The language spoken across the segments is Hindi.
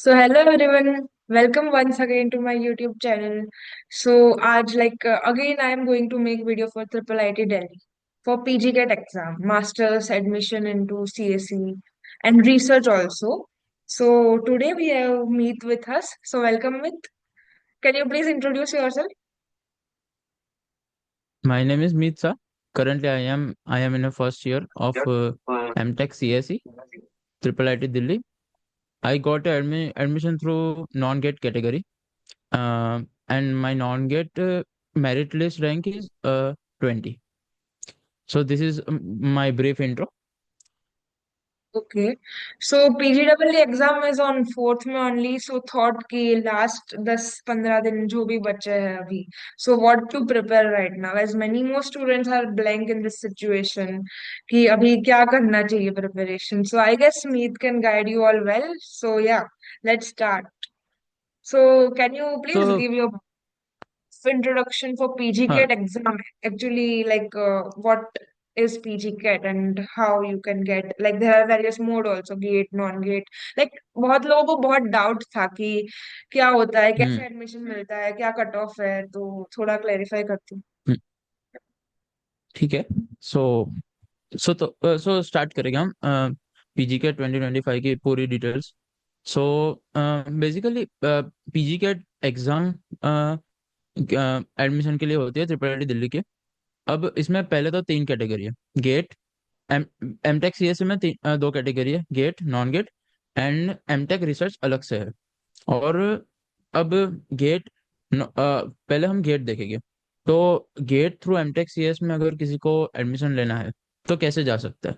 So hello everyone, welcome once again to my YouTube channel. So आज again I am going to make video for Triple IT Delhi for PG CAT exam, Masters admission into CSE and research also. So today we have Meet with us. So welcome Meet. Can you please introduce yourself? My name is Meet. Currently, I am in a first year of MTech CSE, Triple IT Delhi. I got admission through non-gate category, and my non-gate merit list rank is 20. So this is my brief intro. Okay. So PGEE exam is on fourth में ओनली सो थॉट कि लास्ट 10-15 दिन जो भी बचे हैं अभी so what to prepare right now as many more students are blank in this situation कि अभी क्या करना चाहिए preparation so I guess Meet can guide you all well so yeah let's start so can you please So give your introduction for PG हाँ, CAT exam actually what is PG CAT and how you can get like there are various mode also gate non-gate like बहुत लोगों को बहुत डाउट था कि क्या होता है हम्म कैसे एडमिशन मिलता है क्या कट ऑफ है तो थोड़ा क्लेरिफाई करती हूँ। हम्म, ठीक है। सो सो स्टार्ट करेंगे हम पीजी के 2025 की पूरी डिटेल्स। सो बेसिकली पीजी के एग्जाम एडमिशन के लिए होती है ट्रिपल आईटी दिल्ली के। अब इसमें पहले तो तीन कैटेगरी है। गेट, एम एमटेक सीएससी में दो कैटेगरी है, GATE, non GATE and MTech research अलग से है। और अब गेट पहले हम गेट देखेंगे। तो गेट थ्रू एमटेक सीएस में अगर किसी को एडमिशन लेना है तो कैसे जा सकता है।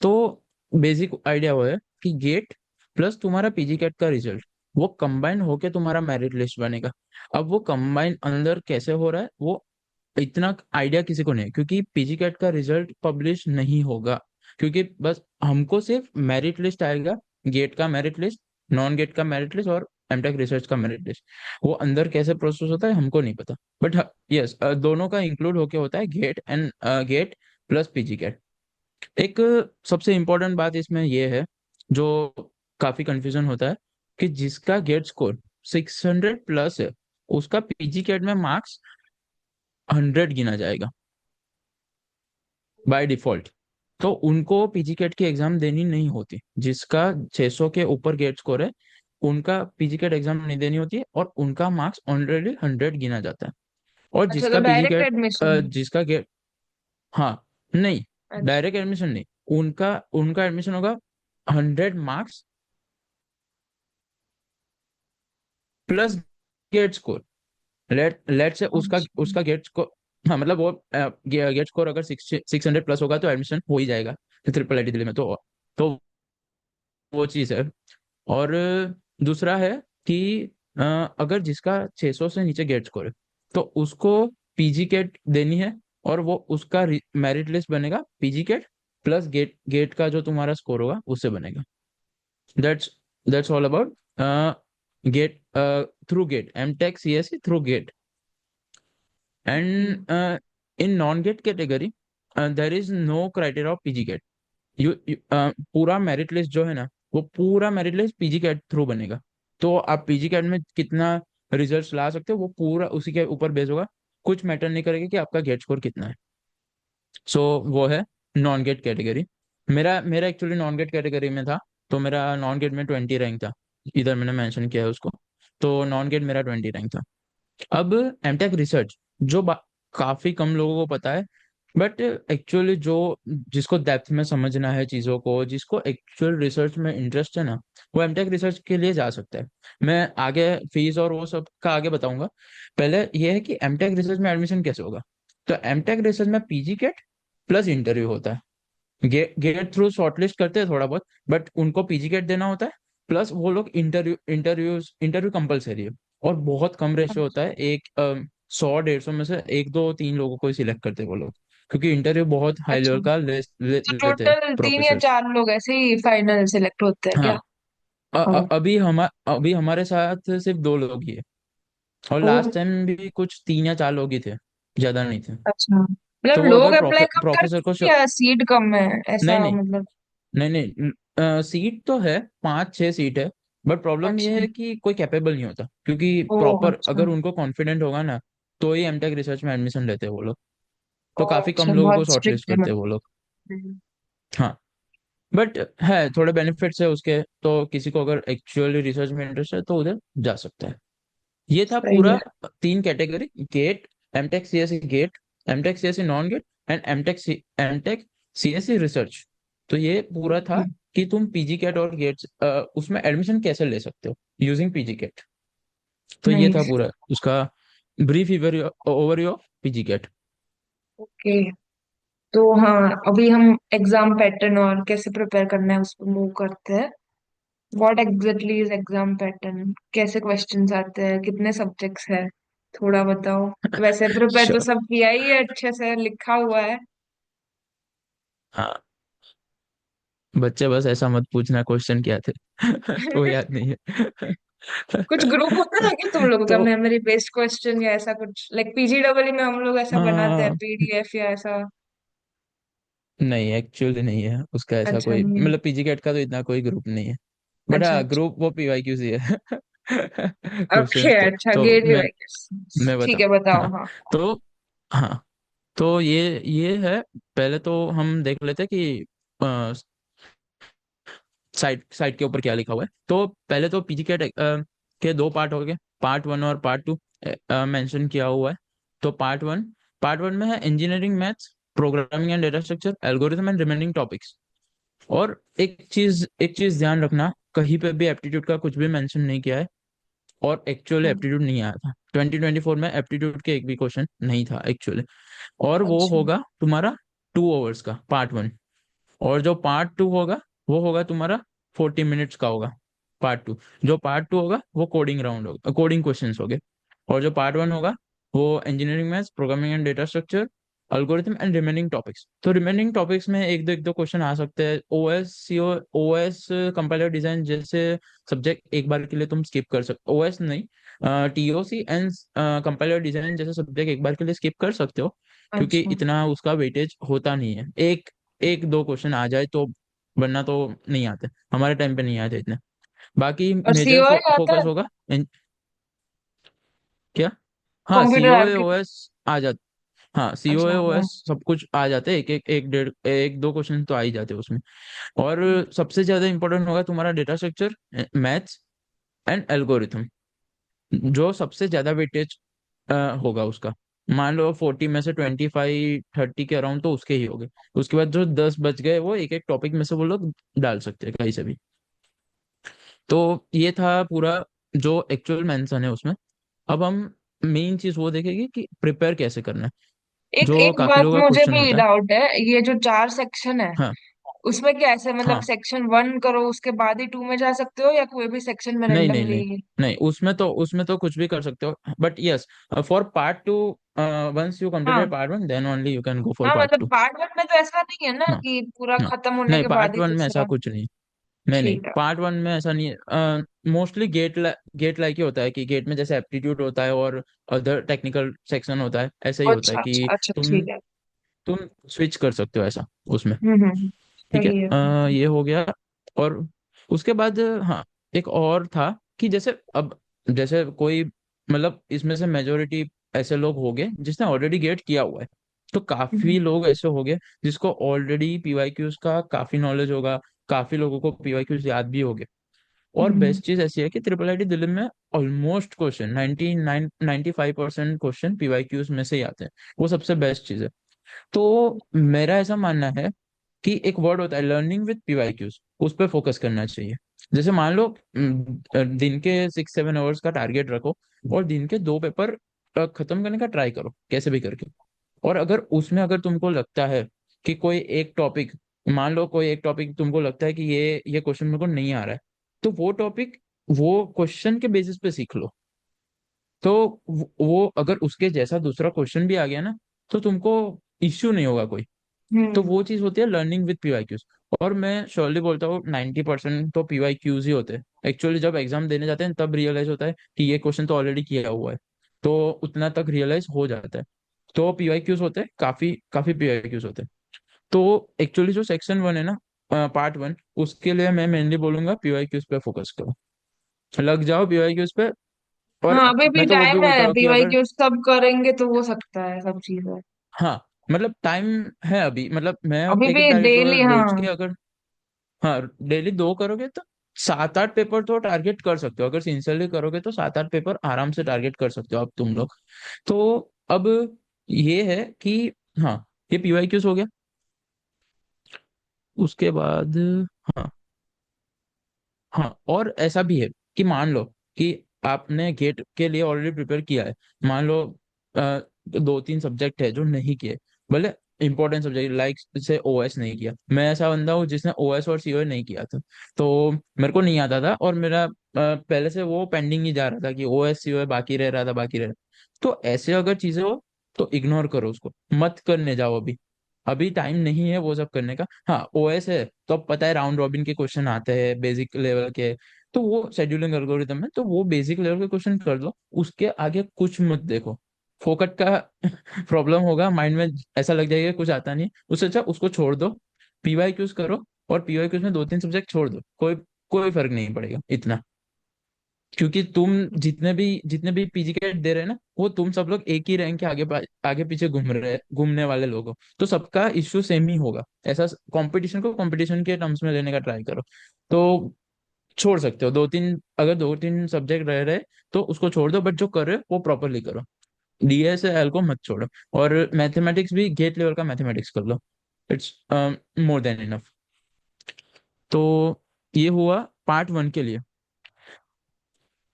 तो बेसिक आइडिया वो है कि गेट प्लस तुम्हारा पीजी कैट का रिजल्ट वो कंबाइन होके तुम्हारा मेरिट लिस्ट बनेगा। अब वो कंबाइन अंदर कैसे हो रहा है वो इतना आइडिया किसी को नहीं है, क्योंकि पीजी कैट का रिजल्ट पब्लिश नहीं होगा। क्योंकि बस हमको सिर्फ मेरिट लिस्ट आएगा, गेट का मेरिट लिस्ट, नॉन गेट का मेरिट लिस्ट और एमटेक रिसर्च का मेरिट लिस्ट। वो अंदर कैसे प्रोसेस होता है हमको नहीं पता, बट यस दोनों का इंक्लूड होके होता है GATE and GATE plus PG CAT. एक सबसे इम्पोर्टेंट बात इसमें ये है जो काफी कंफ्यूजन होता है कि जिसका गेट स्कोर 600 प्लस है उसका पीजी कैट में मार्क्स 100 गिना जाएगा बाय डिफॉल्ट। तो उनको पीजी कैट की एग्जाम देनी नहीं होती। जिसका 600 के ऊपर गेट स्कोर है उनका पीजी कैट एग्जाम नहीं देनी होती है और उनका मार्क्स ऑलरेडी 100 गिना जाता है। और अच्छा तो जिसका पीजी डायरेक्ट कैट एडमिशन। जिसका गेट, हाँ, नहीं, डायरेक्ट एडमिशन नहीं। उनका उनका एडमिशन होगा 100 marks plus GATE score. Late से उसका अच्छा उसका गेट स्कोर, हाँ मतलब वो गेट स्कोर अगर 600 प्लस होगा तो एडमिशन हो ही जाएगा ट्रिपल आईटी दिल्ली में। तो वो चीज है। और दूसरा है कि अ, अगर जिसका 600 से नीचे गेट स्कोर है तो उसको पीजी कैट देनी है। और वो उसका मेरिट लिस्ट बनेगा PG CAT plus GATE GATE का जो तुम्हारा स्कोर होगा उससे बनेगा। That's that's all about GATE through GATE, M Tech C S C through GATE. And in non GATE category there is no criteria of PG CAT. पूरा मेरिट लिस्ट जो है ना वो पूरा merit list PG CAT through बनेगा। तो आप पीजी कैट में कितना रिजल्ट ला सकते हो वो पूरा उसी के ऊपर बेस होगा। कुछ मैटर नहीं करेगा कि आपका गेट स्कोर कितना है। सो वो है नॉन गेट कैटेगरी। मेरा मेरा एक्चुअली नॉन गेट कैटेगरी में था। तो मेरा नॉन गेट में 20 रैंक था। इधर मैंने मेंशन किया है उसको। तो नॉन गेट मेरा 20 रैंक था। अब एमटेक रिसर्च जो काफी कम लोगों को पता है, बट एक्चुअली जो जिसको डेप्थ में समझना है चीजों को, जिसको एक्चुअल रिसर्च में इंटरेस्ट है ना, वो एमटेक रिसर्च के लिए जा सकता है। मैं आगे फीस और वो सब का आगे बताऊंगा। पहले ये है कि एमटेक रिसर्च में एडमिशन कैसे होगा। तो एमटेक रिसर्च में पीजी कैट प्लस इंटरव्यू होता है। गेट थ्रू शॉर्टलिस्ट करते हैं थोड़ा बहुत, बट उनको पीजी कैट देना होता है। प्लस वो लोग इंटरव्यू कंपलसरी है। और बहुत कम रेशियो होता है, एक 100-150 में से एक दो तीन लोगों को ही सिलेक्ट करते हैं वो लोग। क्योंकि इंटरव्यू बहुत हाई अच्छा। लेवल का तो लेते हैं टोटल 3 या प्रोफेसर। 4 लोग ऐसे ही फाइनल सिलेक्ट होते हैं क्या? हाँ, अभी हमारे साथ सिर्फ दो लोग ही है। और ओ लास्ट टाइम भी कुछ 3 या 4 लोग ही थे, ज्यादा नहीं थे। अच्छा तो मतलब वो लोग अगर अप्लाई कम प्रोफेसर को करते हैं या सीट कम है नहीं ऐसा नहीं मतलब। नहीं नहीं, सीट तो है, 5-6 सीट है। बट प्रॉब्लम ये अच्छा। है कि कोई कैपेबल नहीं होता, क्योंकि ओ प्रॉपर अच्छा। अगर उनको कॉन्फिडेंट होगा ना, तो ही एमटेक रिसर्च में एडमिशन लेते हैं वो लोग। तो ओ काफी अच्छा, कम लोगों को बहुत शॉर्टलिस्ट स्ट्रिक्ट है करते हैं वो मतलब। लोग। हम्म। हाँ, बट है थोड़े बेनिफिट्स है उसके, तो किसी को अगर एक्चुअली रिसर्च में इंटरेस्ट है तो उधर जा सकता है। ये था सही पूरा है। 3 category: GATE, MTech CSC GATE, MTech CSC non GATE, and MTech CSC research. तो ये पूरा था हम्म। कि तुम पीजी कैट और गेट उसमें एडमिशन कैसे ले सकते हो यूजिंग पीजी कैट। तो ये था नाइस। पूरा उसका brief overview of PG CAT. Okay. तो हाँ, अभी हम एग्जाम पैटर्न और कैसे प्रिपेयर करना है उस पर मूव करते हैं। What exactly is exam pattern, कैसे क्वेश्चंस आते हैं, कितने सब्जेक्ट्स है, थोड़ा बताओ। वैसे प्रिपेयर तो श्योर। सब किया ही है, अच्छे से लिखा हुआ है। हाँ, बच्चे बस ऐसा मत पूछना क्वेश्चन क्या थे। वो याद नहीं है। कुछ ग्रुप होता है क्या तुम लोगों का, तो मेमोरी बेस्ड क्वेश्चन या ऐसा कुछ, लाइक पीजीडब्ल्यू में हम लोग ऐसा बनाते हैं आ, पीडीएफ या ऐसा? नहीं, एक्चुअली नहीं है उसका ऐसा अच्छा कोई, नहीं है। मतलब पीजी कैट का तो इतना कोई ग्रुप नहीं है। बट अच्छा हाँ, अच्छा। ग्रुप वो पीवाईक्यू सी है। ओके क्वेश्चंस तो अच्छा, तो गेट मैं यूआई। मैं ठीक बता। है, बताओ हाँ, हाँ। तो हाँ, तो ये है। पहले तो हम देख लेते हैं कि साइट साइट के ऊपर क्या लिखा हुआ है। तो पहले तो पीजी कैट के 2 पार्ट हो गए, पार्ट 1 और पार्ट 2 मेंशन किया हुआ है। तो पार्ट वन में है engineering maths, programming and data structure, algorithm and remaining topics. और एक चीज ध्यान रखना, कहीं पे भी एप्टीट्यूड का कुछ भी मेंशन नहीं किया है। और एक्चुअली हम्म। एप्टीट्यूड नहीं आया था 2024 में, एप्टीट्यूड के एक भी क्वेश्चन नहीं था एक्चुअली। और वो अच्छा होगा तुम्हारा 2 आवर्स का पार्ट 1। और जो पार्ट 2 होगा वो होगा तुम्हारा 40 मिनट्स का होगा पार्ट 2। जो पार्ट 2 होगा वो कोडिंग राउंड होगा, कोडिंग क्वेश्चंस होंगे। और जो पार्ट 1 होगा वो engineering maths, programming and data structure, algorithm and remaining topics. तो रिमेनिंग टॉपिक्स में एक दो क्वेश्चन आ सकते हैं। OS CO, OS compiler design जैसे सब्जेक्ट एक बार के लिए तुम स्किप कर सकते, ओएस नहीं, टीओसी एंड कंपाइलर डिजाइन जैसे सब्जेक्ट एक बार के लिए स्किप कर सकते हो, क्योंकि अच्छा। इतना उसका वेटेज होता नहीं है। एक एक दो क्वेश्चन आ जाए तो, वरना तो नहीं आते, हमारे टाइम पे नहीं आए थे इतने। बाकी और मेजर सीओए आता फोकस है? होगा क्या? हाँ, कंप्यूटर सीओए आर्किटेक्ट। ओएस आ जाते। हाँ, अच्छा सीओए हाँ। ओएस सब कुछ आ जाते हैं, एक एक एक डेढ़ एक दो क्वेश्चन तो आ ही जाते हैं उसमें। और सबसे ज्यादा इंपॉर्टेंट होगा तुम्हारा data structure, maths and algorithm, जो सबसे ज्यादा वेटेज होगा उसका। मान लो 40 में से 25 30 के अराउंड तो उसके ही हो गए। उसके बाद जो 10 बच गए वो एक एक टॉपिक में से वो लोग डाल सकते हैं कहीं से भी। तो ये था पूरा जो एक्चुअल मेंशन है उसमें। अब हम मेन चीज वो देखेंगे कि प्रिपेयर कैसे करना है, एक जो एक काफी बात लोगों का मुझे क्वेश्चन भी होता है। डाउट है, ये जो 4 सेक्शन है हाँ उसमें क्या ऐसे, मतलब हाँ, सेक्शन 1 करो उसके बाद ही 2 में जा सकते हो, या कोई भी सेक्शन में नहीं नहीं नहीं, रेंडमली? नहीं उसमें तो कुछ भी कर सकते हो। But yes, for part 2, once you हाँ completed part 1 then only you can go for हाँ, पार्ट मतलब टू पार्ट 1 में तो ऐसा नहीं है ना हाँ कि पूरा हाँ, खत्म होने नहीं के बाद पार्ट ही वन में ऐसा दूसरा। कुछ नहीं। नहीं नहीं, ठीक है। पार्ट 1 में ऐसा नहीं है। मोस्टली गेट लाइक ही होता है कि गेट में जैसे एप्टीट्यूड होता है और अदर टेक्निकल सेक्शन होता है, ऐसा ही होता है अच्छा कि अच्छा अच्छा, तुम ठीक है। तुम स्विच कर सकते हो ऐसा उसमें। ठीक है, सही है। ये हो गया। और उसके बाद हाँ, एक और था कि जैसे अब, जैसे कोई, मतलब इसमें से मेजोरिटी ऐसे लोग हो गए जिसने ऑलरेडी गेट किया हुआ है। तो काफी हम्म लोग ऐसे हो गए जिसको ऑलरेडी पीवाईक्यूज का काफी नॉलेज होगा, काफी लोगों को पीवाईक्यूज याद भी हो गए। और हम्म बेस्ट चीज ऐसी है कि ट्रिपल आईटी दिल्ली में ऑलमोस्ट क्वेश्चन 95% क्वेश्चन पीवाईक्यूज में से ही आते हैं। वो सबसे बेस्ट चीज है। तो मेरा ऐसा मानना है कि एक वर्ड होता है लर्निंग विद पीवाईक्यूज, उस पर फोकस करना चाहिए। जैसे मान लो दिन के 6 7 आवर्स का टारगेट रखो, और दिन के 2 पेपर खत्म करने का ट्राई करो कैसे भी करके। और अगर उसमें अगर तुमको लगता है कि कोई एक टॉपिक, मान लो कोई एक टॉपिक तुमको लगता है कि ये क्वेश्चन मेरे को नहीं आ रहा है, तो वो टॉपिक वो क्वेश्चन के बेसिस पे सीख लो। तो वो अगर उसके जैसा दूसरा क्वेश्चन भी आ गया ना, तो तुमको इश्यू नहीं होगा कोई। तो हम्म वो चीज होती है लर्निंग विद पीवाईक्यूज। और मैं श्योरली बोलता हूँ 90% तो पीवाईक्यूज ही होते हैं एक्चुअली। जब एग्जाम देने जाते हैं तब रियलाइज होता है कि ये क्वेश्चन तो ऑलरेडी किया हुआ है, तो उतना तक रियलाइज हो जाता है। तो पीवाईक्यूज होते हैं, काफी काफी पीवाईक्यूज होते हैं। तो एक्चुअली जो सेक्शन 1 है ना, पार्ट 1, उसके लिए मैं मेनली बोलूंगा पीवाईक्यूज पे फोकस करो। लग जाओ पीवाईक्यूज पे। और हाँ अभी भी मैं तो वो भी टाइम बोलता है, हूँ कि अगर, पीवाईक्यू सब करेंगे तो हो सकता है सब चीजें। हाँ मतलब टाइम है अभी, मतलब मैं अभी एक एक भी टारगेट डेली, रोज हाँ। के अगर, हाँ डेली दो करोगे तो 7 8 पेपर तो टारगेट कर सकते हो। अगर सिंसियरली करोगे तो 7 8 पेपर आराम से टारगेट कर सकते हो अब तुम लोग। तो अब ये है कि, हाँ ये पीवाईक्यूज हो गया। उसके बाद, हाँ हाँ, और ऐसा भी है कि मान लो कि आपने गेट के लिए ऑलरेडी प्रिपेयर किया है। मान लो 2 3 सब्जेक्ट है जो नहीं किए, भले इंपॉर्टेंट सब्जेक्ट, लाइक से ओएस नहीं किया। मैं ऐसा बंदा हूँ जिसने ओएस और सीओए नहीं किया था। तो मेरे को नहीं आता था, और मेरा पहले से वो पेंडिंग ही जा रहा था कि ओएस सीओए बाकी रह रहा था, बाकी रह रहा। तो ऐसे अगर चीजें हो तो इग्नोर करो उसको, मत करने जाओ अभी। अभी टाइम नहीं है वो सब करने का। हाँ ओएस है तो अब पता है राउंड रॉबिन के क्वेश्चन आते हैं बेसिक लेवल के, तो वो शेड्यूलिंग एल्गोरिथम है, तो वो बेसिक लेवल के क्वेश्चन कर लो, उसके आगे कुछ मत देखो। फोकट का प्रॉब्लम होगा माइंड में, ऐसा लग जाएगा कुछ आता नहीं है, उससे अच्छा उसको छोड़ दो, पीवाईक्यूज करो। और पीवाईक्यूज में 2 3 सब्जेक्ट छोड़ दो, कोई कोई फर्क नहीं पड़ेगा इतना। क्योंकि तुम जितने भी पीजी कैट दे रहे हैं ना, वो तुम सब लोग एक ही रैंक के आगे पीछे घूमने वाले लोग हो, तो सबका इश्यू सेम ही होगा। ऐसा कंपटीशन को कंपटीशन के टर्म्स में लेने का ट्राई करो। तो छोड़ सकते हो 2 3, अगर 2 3 सब्जेक्ट रह रहे तो उसको छोड़ दो, बट जो कर रहे हो वो प्रॉपरली करो। डीएस एल को मत छोड़ो। और मैथमेटिक्स भी गेट लेवल का मैथमेटिक्स कर लो, इट्स मोर देन इनफ। तो ये हुआ पार्ट 1 के लिए।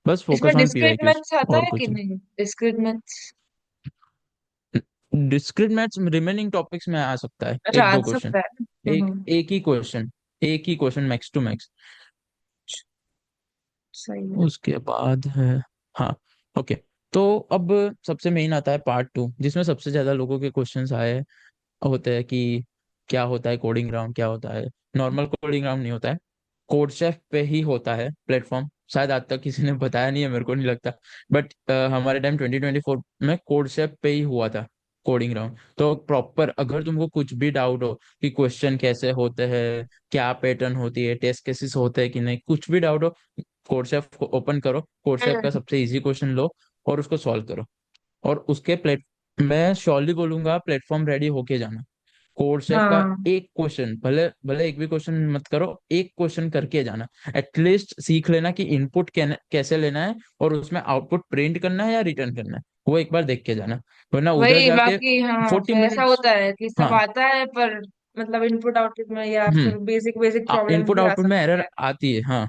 बस इसमें focus on discrete PYQs maths आता और है कि कुछ नहीं? Discrete maths? नहीं। डिस्क्रीट मैथ्स रिमेनिंग टॉपिक्स में आ सकता है, अच्छा, एक आ दो क्वेश्चन। सकता है। एक एक ही क्वेश्चन मैक्स टू मैक्स। सही है। उसके बाद है, हाँ ओके। तो अब सबसे मेन आता है पार्ट 2, जिसमें सबसे ज्यादा लोगों के क्वेश्चंस आए होते हैं कि क्या होता है कोडिंग ग्राउंड, क्या होता है। नॉर्मल कोडिंग ग्राउंड नहीं होता है, कोड शेफ पे ही होता है प्लेटफॉर्म। शायद आज तक किसी ने बताया नहीं है, मेरे को नहीं लगता। बट हमारे टाइम 2024 में कोड शेफ पे ही हुआ था कोडिंग ग्राउंड। तो प्रॉपर अगर तुमको कुछ भी डाउट हो कि क्वेश्चन कैसे होते हैं, क्या पैटर्न होती है, टेस्ट केसेस होते हैं कि नहीं, कुछ भी डाउट हो, कोडशेफ को ओपन करो, कोडशेफ का हम्म। सबसे इजी क्वेश्चन लो और उसको सॉल्व करो। और उसके प्लेट मैं श्योरली बोलूंगा प्लेटफॉर्म रेडी होके जाना। कोडशेफ का हाँ एक क्वेश्चन, भले भले एक भी क्वेश्चन मत करो, एक क्वेश्चन करके जाना। एटलीस्ट सीख लेना कि इनपुट कैसे लेना है, और उसमें आउटपुट प्रिंट करना है या रिटर्न करना है, वो एक बार देख के जाना। वरना उधर वही जाके बाकी, हाँ 40 फिर ऐसा मिनट्स होता है कि सब हाँ। आता है पर मतलब इनपुट आउटपुट में या हम्म। फिर बेसिक बेसिक प्रॉब्लम्स इनपुट भी आ आउटपुट में सकती एरर है। आती है, हाँ।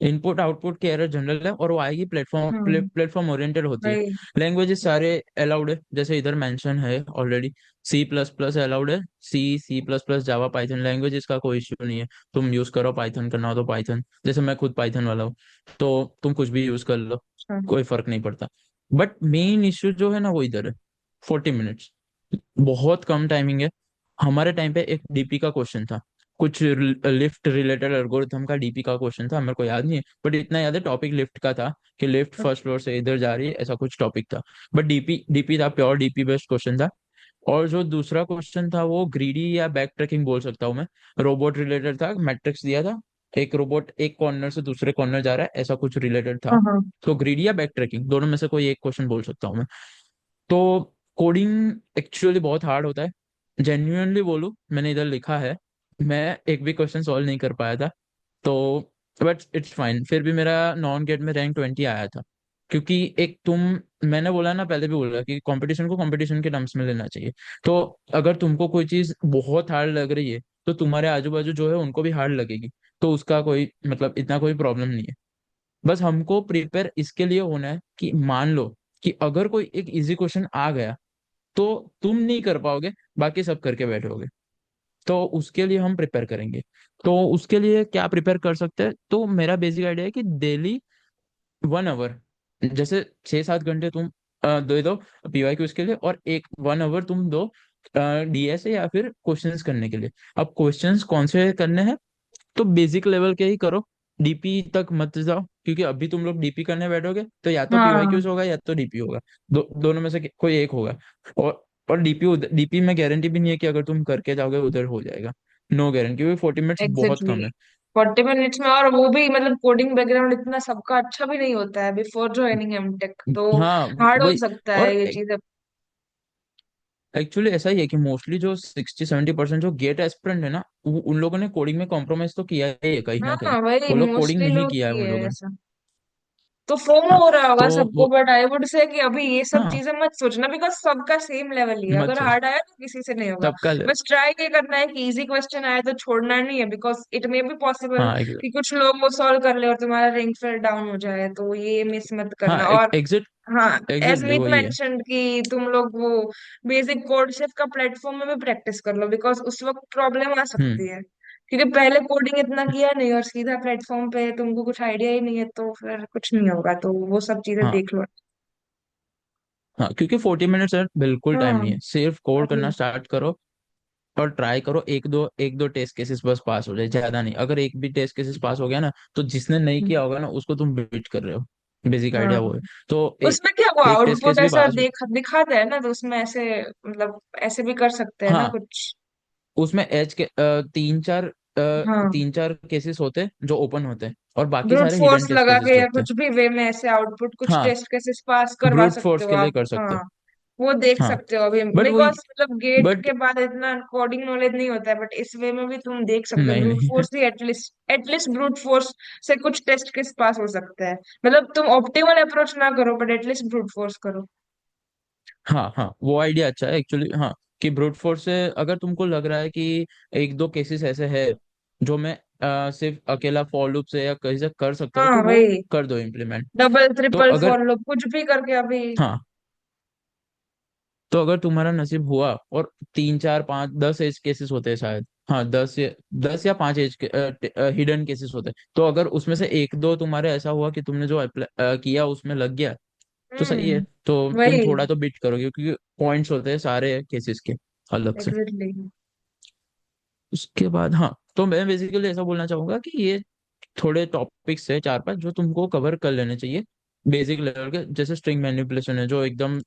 इनपुट आउटपुट की एरर जनरल है, और वो आएगी हम्म। प्लेटफॉर्म ओरिएंटेड होती है। वही। लैंग्वेजेस सारे अलाउड है, जैसे इधर मेंशन है ऑलरेडी। C++ अलाउड है, C++, जावा, पाइथन लैंग्वेजेस का कोई इश्यू नहीं है। तुम यूज करो, पाइथन करना हो तो पाइथन, जैसे मैं खुद पाइथन वाला हूँ। तो तुम कुछ भी यूज कर लो, अच्छा। कोई फर्क नहीं पड़ता। बट मेन इश्यू जो है ना वो इधर है, 40 मिनट्स बहुत कम टाइमिंग है। हमारे टाइम पे एक डीपी का क्वेश्चन था, कुछ लिफ्ट रिलेटेड एल्गोरिथम का डीपी का क्वेश्चन था, मेरे को याद नहीं है, बट इतना याद है टॉपिक लिफ्ट का था, कि लिफ्ट फर्स्ट फ्लोर से इधर जा रही है, ऐसा कुछ टॉपिक था। बट डीपी डीपी था, प्योर डीपी बेस्ड क्वेश्चन था। और जो दूसरा क्वेश्चन था वो ग्रीडी या बैक ट्रैकिंग बोल सकता हूँ मैं, रोबोट रिलेटेड था, मैट्रिक्स दिया था, एक रोबोट एक कॉर्नर से दूसरे कॉर्नर जा रहा है, ऐसा कुछ रिलेटेड था। हाँ हाँ। तो ग्रीडी या बैक ट्रैकिंग दोनों में से कोई एक क्वेश्चन बोल सकता हूँ मैं। तो कोडिंग एक्चुअली बहुत हार्ड होता है, जेन्युइनली बोलूं, मैंने इधर लिखा है, मैं एक भी क्वेश्चन सॉल्व नहीं कर पाया था। तो बट इट्स फाइन, फिर भी मेरा नॉन गेट में रैंक 20 आया था। क्योंकि एक तुम, मैंने बोला ना, पहले भी बोला कि कंपटीशन को कंपटीशन के टर्म्स में लेना चाहिए। तो अगर तुमको कोई चीज बहुत हार्ड लग रही है, तो तुम्हारे आजू बाजू जो है उनको भी हार्ड लगेगी। तो उसका कोई मतलब इतना कोई प्रॉब्लम नहीं है। बस हमको प्रिपेयर इसके लिए होना है कि मान लो कि अगर कोई एक इजी क्वेश्चन आ गया, तो तुम नहीं कर पाओगे, बाकी सब करके बैठोगे। तो उसके लिए हम प्रिपेयर करेंगे। तो उसके लिए क्या प्रिपेयर कर सकते हैं, तो मेरा बेसिक आइडिया है कि डेली 1 आवर, जैसे 6 7 घंटे तुम दे दो पीवाईक्यूज के लिए, और एक 1 आवर तुम दो डीएस या फिर क्वेश्चंस करने के लिए। अब क्वेश्चंस कौन से करने हैं, तो बेसिक लेवल के ही करो, डीपी तक मत जाओ। क्योंकि अभी तुम लोग डीपी करने बैठोगे तो या तो हाँ पीवाईक्यूज होगा या तो डीपी होगा, दोनों में से कोई एक होगा। और डीपी में गारंटी भी नहीं है कि अगर तुम करके जाओगे उधर हो जाएगा, नो गारंटी, क्योंकि 40 मिनट्स बहुत एग्जैक्टली। कम है। 40 मिनट्स में, और वो भी मतलब कोडिंग बैकग्राउंड इतना सबका अच्छा भी नहीं होता है बिफोर ज्वाइनिंग एमटेक, तो हाँ हार्ड हो वही। सकता है और ये चीजें। एक्चुअली ऐसा ही है कि मोस्टली जो 60-70% जो गेट एस्पिरेंट है ना, उन लोगों ने कोडिंग में कॉम्प्रोमाइज तो किया है कहीं ना कहीं। हाँ वही वो लोग कोडिंग मोस्टली नहीं लोग किया है किए उन हैं लोगों ने। ऐसा। तो फोमो हाँ हो रहा होगा तो सबको, वो, बट आई वुड से कि अभी ये सब हाँ चीजें मत सोचना, बिकॉज सबका सेम लेवल ही है। मत अगर सोच, हार्ड आया तो किसी से नहीं होगा। सबका बस ट्राई ये करना है कि इजी क्वेश्चन आए तो छोड़ना नहीं है, because it may be possible हाँ कि कुछ लोग वो सॉल्व कर ले और तुम्हारा रैंक फिर डाउन हो जाए, तो ये मिस मत हाँ करना। और एग्जिट, हाँ, एज एग्जैक्टली मीत वही है। मेंशन्ड कि तुम लोग वो बेसिक कोड शिफ्ट का प्लेटफॉर्म में भी प्रैक्टिस कर लो, बिकॉज उस वक्त प्रॉब्लम आ हम्म। सकती है। क्योंकि पहले कोडिंग इतना किया नहीं और सीधा प्लेटफॉर्म पे तुमको कुछ आइडिया ही नहीं है, तो फिर कुछ नहीं होगा, तो वो सब चीजें हाँ देख लो। हाँ, क्योंकि 40 मिनट्स है, बिल्कुल टाइम हाँ नहीं है, सिर्फ कोड वही। करना स्टार्ट करो। और ट्राई करो एक दो टेस्ट केसेस बस पास हो जाए, ज्यादा नहीं। अगर एक भी टेस्ट केसेस पास हो गया ना, तो जिसने नहीं किया होगा ना उसको तुम बीट कर रहे हो। बेसिक हाँ आइडिया वो है। तो उसमें क्या वो एक टेस्ट आउटपुट केस भी ऐसा पास हो। दिखाता है ना, तो उसमें ऐसे मतलब ऐसे भी कर सकते हैं ना हाँ कुछ। उसमें एज के हाँ, 3-4 केसेस होते हैं जो ओपन होते हैं, और बाकी ब्रूट सारे हिडन फोर्स टेस्ट लगा केसेस के या होते हैं। कुछ भी वे में ऐसे आउटपुट कुछ हाँ टेस्ट केसेस पास करवा ब्रूट सकते फोर्स हो के लिए आप। कर सकते हाँ हो। वो देख हाँ सकते हो अभी, बट वही, बिकॉज मतलब गेट बट के बाद इतना कोडिंग नॉलेज नहीं होता है, बट इस वे में भी तुम देख सकते हो। नहीं ब्रूट नहीं। फोर्स ही एटलीस्ट ब्रूट फोर्स से कुछ टेस्ट केस पास हो सकता है। मतलब तुम ऑप्टिमल अप्रोच ना करो, बट एटलीस्ट ब्रूट फोर्स करो। हाँ हाँ वो आइडिया अच्छा है एक्चुअली। हाँ कि ब्रूट फोर्स से अगर तुमको लग रहा है कि एक दो केसेस ऐसे है जो मैं सिर्फ अकेला फॉर लूप से या कहीं से कर सकता हूँ, हाँ तो वो वही, कर दो इम्प्लीमेंट। डबल तो ट्रिपल अगर, फॉर लो कुछ भी करके अभी। हाँ तो अगर तुम्हारा नसीब हुआ और 3-4-5-10 एज केसेस होते हैं शायद, हाँ 10 या 5 एज हिडन केसेस होते हैं, तो अगर उसमें से एक दो तुम्हारे ऐसा हुआ कि तुमने जो किया उसमें लग गया, तो सही है। तो तुम वही थोड़ा तो बीट करोगे, क्योंकि पॉइंट्स होते हैं सारे केसेस के अलग से। एग्जैक्टली। उसके बाद हाँ, तो मैं बेसिकली ऐसा बोलना चाहूंगा कि ये थोड़े टॉपिक्स है 4-5 जो तुमको कवर कर लेने चाहिए बेसिक लेवल के। जैसे स्ट्रिंग मैनिपुलेशन है जो एकदम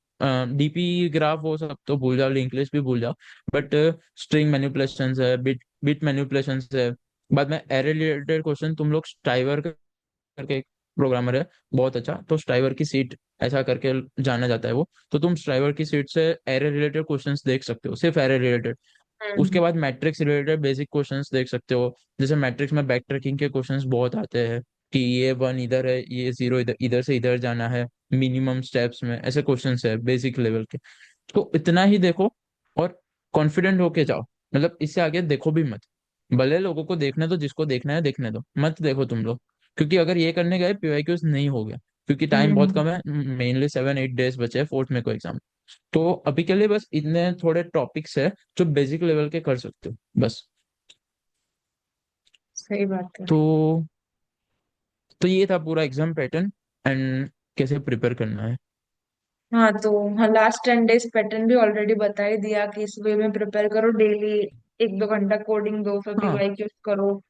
डीपी ग्राफ, वो सब तो भूल जाओ, लिंक लिस्ट भी भूल जाओ। बट स्ट्रिंग मैनिपुलेशन है, बिट बिट मैनिपुलेशन है। बाद में एरे रिलेटेड क्वेश्चन, तुम लोग स्ट्राइवर करके एक प्रोग्रामर है बहुत अच्छा, तो स्ट्राइवर की सीट ऐसा करके जाना जाता है वो। तो तुम स्ट्राइवर की सीट से एरे रिलेटेड क्वेश्चंस देख सकते हो, सिर्फ एरे रिलेटेड। उसके हम्म। बाद मैट्रिक्स रिलेटेड बेसिक क्वेश्चंस देख सकते हो। जैसे मैट्रिक्स में बैक ट्रैकिंग के क्वेश्चंस बहुत आते हैं कि ये 1 इधर है, ये 0 इधर, इधर से इधर जाना है मिनिमम स्टेप्स में, ऐसे क्वेश्चंस है बेसिक लेवल के। तो इतना ही देखो और कॉन्फिडेंट होके जाओ। मतलब इससे आगे देखो भी मत। भले लोगों को देखने दो, जिसको देखना है देखने दो, मत देखो तुम लोग। क्योंकि अगर ये करने गए पीवाईक्यूज नहीं हो गया, क्योंकि टाइम बहुत हम्म। कम है, मेनली 7-8 डेज बचे हैं फोर्थ में को एग्जाम। तो अभी के लिए बस इतने थोड़े टॉपिक्स है जो बेसिक लेवल के कर सकते हो बस। सही बात है। तो ये था पूरा एग्जाम पैटर्न एंड कैसे प्रिपेयर करना है। हाँ तो हाँ, लास्ट 10 डेज पैटर्न भी ऑलरेडी बता ही दिया कि इस वे में प्रिपेयर करो डेली। 1-2 घंटा कोडिंग दो, फिर हाँ पीवाईक्यूज करो,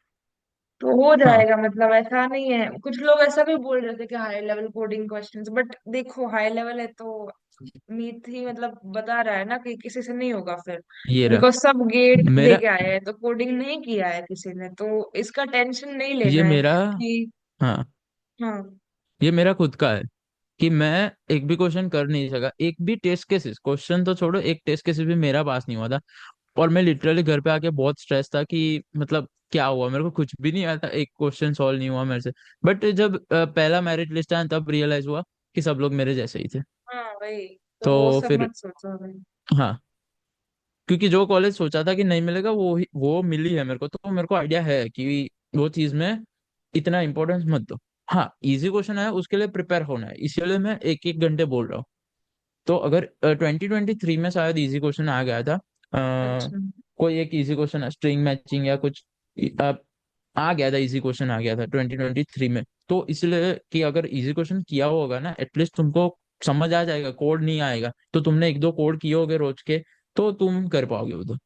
तो हो हाँ जाएगा। मतलब ऐसा नहीं है, कुछ लोग ऐसा भी बोल रहे थे कि high level coding questions, but देखो हाई लेवल है तो मीत ही मतलब बता रहा है ना कि किसी से नहीं होगा फिर। ये रहा बिकॉज सब गेट दे मेरा, के आए हैं, तो कोडिंग नहीं किया है किसी ने, तो इसका टेंशन नहीं ये लेना है मेरा, कि। हाँ हाँ। ये मेरा खुद का है कि मैं एक भी क्वेश्चन कर नहीं सका, एक भी टेस्ट केसेस, क्वेश्चन तो छोड़ो, एक टेस्ट केसेस भी मेरा पास नहीं हुआ था। और मैं लिटरली घर पे आके बहुत स्ट्रेस था कि मतलब क्या हुआ, मेरे को कुछ भी नहीं आया था, एक क्वेश्चन सॉल्व नहीं हुआ मेरे से। बट जब पहला मेरिट लिस्ट आया तब रियलाइज हुआ कि सब लोग मेरे जैसे ही थे। हाँ वही, तो वो तो सब फिर मत सोचो भाई। हाँ, क्योंकि जो कॉलेज सोचा था कि नहीं मिलेगा वो मिली है मेरे को, तो मेरे को आइडिया है कि वो चीज में इतना इंपॉर्टेंस मत दो। हाँ इजी क्वेश्चन है उसके लिए प्रिपेयर होना है, इसलिए मैं 1-1 घंटे बोल रहा हूँ। तो अगर 2023 में शायद इजी क्वेश्चन आ गया था, अच्छा। कोई एक इजी क्वेश्चन स्ट्रिंग मैचिंग या कुछ अ, आ गया था, इजी क्वेश्चन आ गया था 2023 में। तो इसलिए कि अगर इजी क्वेश्चन किया होगा ना, एटलीस्ट तुमको समझ आ जाएगा, कोड नहीं आएगा तो तुमने एक दो कोड किए होगे रोज के, तो तुम कर पाओगे उधर।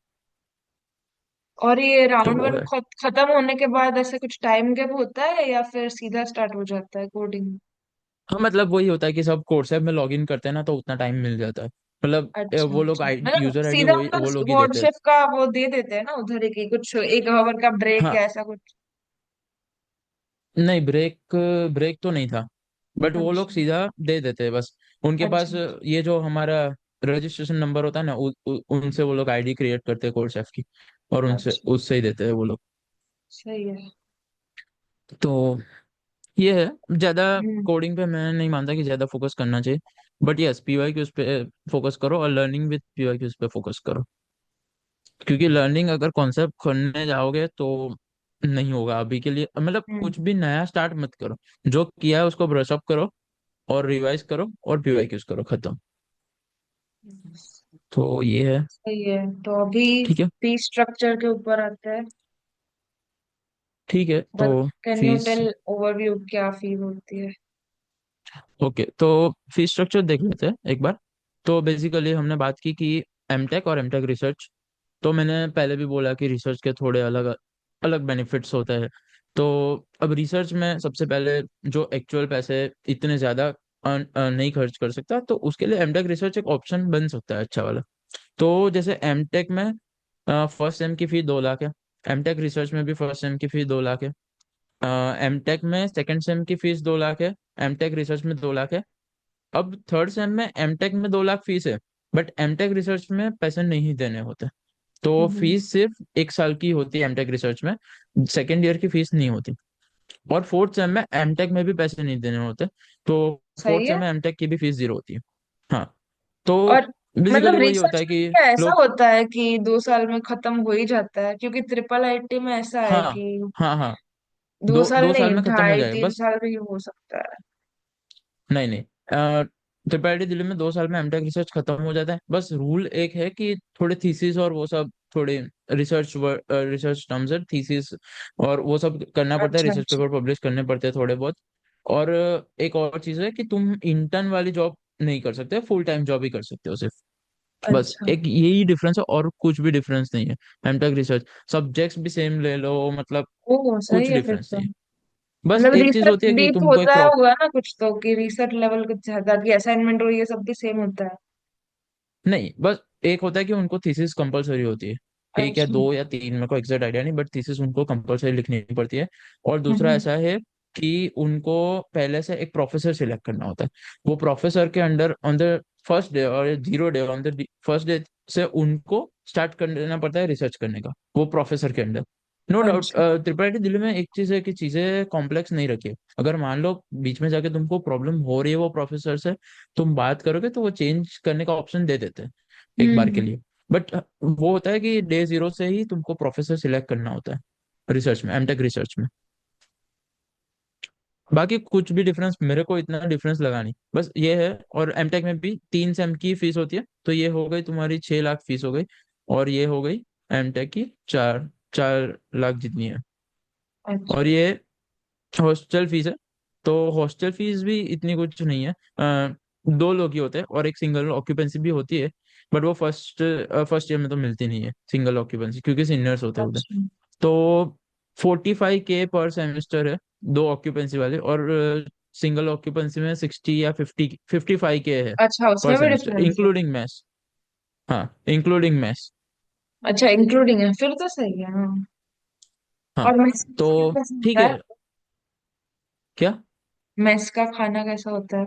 और ये तो राउंड वो वन है। खत्म होने के बाद ऐसे कुछ टाइम गैप होता है या फिर सीधा स्टार्ट हो जाता है कोडिंग? हाँ मतलब वही होता है कि सब कोर्स ऐप में लॉग इन करते हैं ना, तो उतना टाइम मिल जाता है। मतलब अच्छा वो लोग अच्छा, आईडी, मतलब यूजर आईडी सीधा वही वो लोग ही वो देते हैं। शिफ्ट का वो दे देते हैं ना उधर ही की कुछ 1 आवर का ब्रेक हाँ या ऐसा कुछ? नहीं, ब्रेक ब्रेक तो नहीं था, बट वो लोग अच्छा सीधा दे देते हैं बस। उनके पास अच्छा। ये जो हमारा रजिस्ट्रेशन नंबर होता है ना, उनसे वो लोग आईडी क्रिएट करते हैं कोर्स की, और उनसे अच्छा उससे ही देते हैं वो लोग। सही है। तो ये है, ज्यादा हम्म। कोडिंग पे मैं नहीं मानता कि ज्यादा फोकस करना चाहिए। बट यस, पीवाई क्यूज पे फोकस करो, और लर्निंग विद पीवाई क्यूज पे फोकस करो। क्योंकि लर्निंग अगर कॉन्सेप्ट करने जाओगे तो नहीं होगा अभी के लिए, मतलब हम्म। कुछ भी नया स्टार्ट मत करो। जो किया है उसको ब्रश अप करो, और रिवाइज करो, और पीवाई क्यूज करो, खत्म। तो ये है। सही है। तो अभी ठीक है। फीस स्ट्रक्चर के ऊपर आता है। ठीक है तो but can you fees, tell overview क्या फीस होती है? ओके तो फीस स्ट्रक्चर देख लेते हैं एक बार। तो बेसिकली हमने बात की कि एमटेक और एमटेक रिसर्च, तो मैंने पहले भी बोला कि रिसर्च के थोड़े अलग अलग बेनिफिट्स होते हैं। तो अब रिसर्च में सबसे पहले जो एक्चुअल पैसे इतने ज़्यादा नहीं खर्च कर सकता, तो उसके लिए एमटेक रिसर्च एक ऑप्शन बन सकता है अच्छा वाला। तो जैसे एमटेक में फर्स्ट सेम की फी 2 लाख है, एमटेक रिसर्च में भी फर्स्ट सेम की फी 2 लाख है, एमटेक में सेकेंड सेम की फीस 2 लाख है, एमटेक रिसर्च में 2 लाख है। अब थर्ड सेम में एमटेक में 2 लाख फीस है, बट एमटेक रिसर्च में पैसे नहीं देने होते। तो हम्म। फीस सिर्फ 1 साल की होती है एमटेक रिसर्च में, सेकेंड ईयर की फीस नहीं होती। और फोर्थ सेम में एमटेक में भी पैसे नहीं देने होते। तो सही फोर्थ सेम है। में एमटेक की भी फीस 0 होती है। हाँ। तो और बेसिकली मतलब वही होता रिसर्च है में कि क्या ऐसा लोग, होता है कि 2 साल में खत्म हो ही जाता है? क्योंकि ट्रिपल आईटी में ऐसा है हाँ कि हाँ हाँ, 2 साल दो साल नहीं, में खत्म हो ढाई जाएगा तीन बस। साल भी हो सकता है। नहीं नहीं, त्रिपाठी दिल्ली में 2 साल में एमटेक रिसर्च खत्म हो जाता है। बस रूल एक है कि थोड़े थीसिस और वो सब, थोड़े रिसर्च रिसर्च टर्म्स है, थीसिस और वो सब करना पड़ता है, अच्छा रिसर्च अच्छा। पेपर पब्लिश करने पड़ते हैं थोड़े बहुत। और एक और चीज है कि तुम इंटर्न वाली जॉब नहीं कर सकते, फुल टाइम जॉब ही कर सकते हो सिर्फ। बस अच्छा। एक यही डिफरेंस है, और कुछ भी डिफरेंस नहीं है। एमटेक रिसर्च सब्जेक्ट्स भी सेम ले लो, मतलब ओ कुछ सही है फिर डिफरेंस तो। नहीं है। बस मतलब एक चीज रिसर्च होती है कि भी तो तुमको एक होता है होगा ना कुछ तो, कि रिसर्च लेवल कुछ ज्यादा की असाइनमेंट और ये सब भी सेम होता है? नहीं, बस एक होता है कि उनको थीसिस कंपलसरी होती है। एक या अच्छा। दो या तीन, मेरे को एग्जैक्ट आइडिया नहीं, बट थीसिस उनको कंपलसरी लिखनी पड़ती है। और दूसरा हम्म। ऐसा है कि उनको पहले से एक प्रोफेसर सिलेक्ट करना होता है। वो प्रोफेसर के under on the first day और 0 day, on the first day से उनको स्टार्ट कर देना पड़ता है रिसर्च करने का, वो प्रोफेसर के अंडर। नो डाउट, अच्छा। त्रिपुरा दिल्ली में एक चीज है कि चीजें कॉम्प्लेक्स नहीं रखी है। अगर मान लो बीच में जाके तुमको प्रॉब्लम हो रही है वो प्रोफेसर से, तुम बात करोगे तो वो चेंज करने का ऑप्शन दे देते हैं एक बार के हम्म। लिए। बट वो होता है कि डे 0 से ही तुमको प्रोफेसर सिलेक्ट करना होता है रिसर्च में, एमटेक रिसर्च में। बाकी कुछ भी डिफरेंस मेरे को इतना डिफरेंस लगा नहीं, बस ये है। और एमटेक में भी 3 सेम की फीस होती है, तो ये हो गई तुम्हारी 6 लाख फीस हो गई। और ये हो गई एमटेक की 4 4 लाख जितनी है। अच्छा। और ये हॉस्टल फीस है। तो हॉस्टल फीस भी इतनी कुछ नहीं है। 2 लोग ही होते हैं, और एक सिंगल ऑक्यूपेंसी भी होती है। बट वो फर्स्ट फर्स्ट ईयर में तो मिलती नहीं है सिंगल ऑक्यूपेंसी, क्योंकि सीनियर्स होते हैं उधर। अच्छा। तो 45K पर सेमेस्टर है, 2 ऑक्यूपेंसी वाले। और सिंगल ऑक्यूपेंसी में 60 या 55K है अच्छा पर उसमें भी सेमेस्टर, डिफरेंस है? Including maths. हाँ, इंक्लूडिंग मैथ्स। अच्छा इंक्लूडिंग है, फिर तो सही है हाँ। हाँ और मेस तो का कैसा ठीक होता है? है। क्या? मेस का खाना कैसा होता है?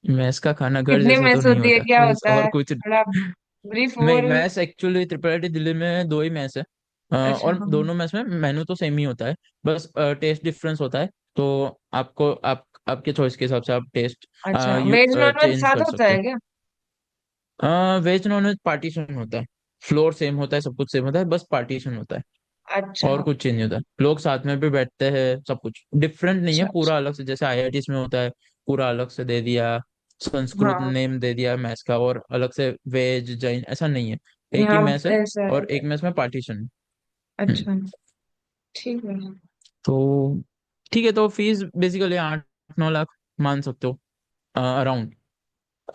मैथ्स का खाना घर कितनी जैसा तो मेस नहीं होती है, होता क्या बस, होता और है कुछ थोड़ा ब्रीफ नहीं। Overview? Maths actually Tripura Delhi में 2 ही मैथ्स है। अच्छा और हाँ। दोनों मैथ्स में मेनू तो सेम ही होता है, बस टेस्ट डिफरेंस होता है। तो आपको आपके चॉइस के हिसाब से आप टेस्ट अच्छा वेज नॉन वेज चेंज साथ कर होता सकते है हो। क्या? वेज नॉन वेज पार्टीशन होता है, फ्लोर सेम होता है, सब कुछ सेम होता है, बस पार्टीशन होता है। और अच्छा कुछ चेंज नहीं होता, लोग साथ में भी बैठते हैं, सब कुछ डिफरेंट नहीं है अच्छा पूरा अच्छा। अलग से, जैसे आईआईटीज में होता है पूरा अलग से दे दिया, संस्कृत हाँ नेम दे दिया मैथ्स का, और अलग से वेज जैन, ऐसा नहीं है। एक ही यहाँ मैथ्स है, ऐसा और है। एक मैथ्स में पार्टीशन। हम्म। अच्छा ठीक है। तो ठीक है, तो फीस बेसिकली 8 9 लाख मान सकते हो अराउंड,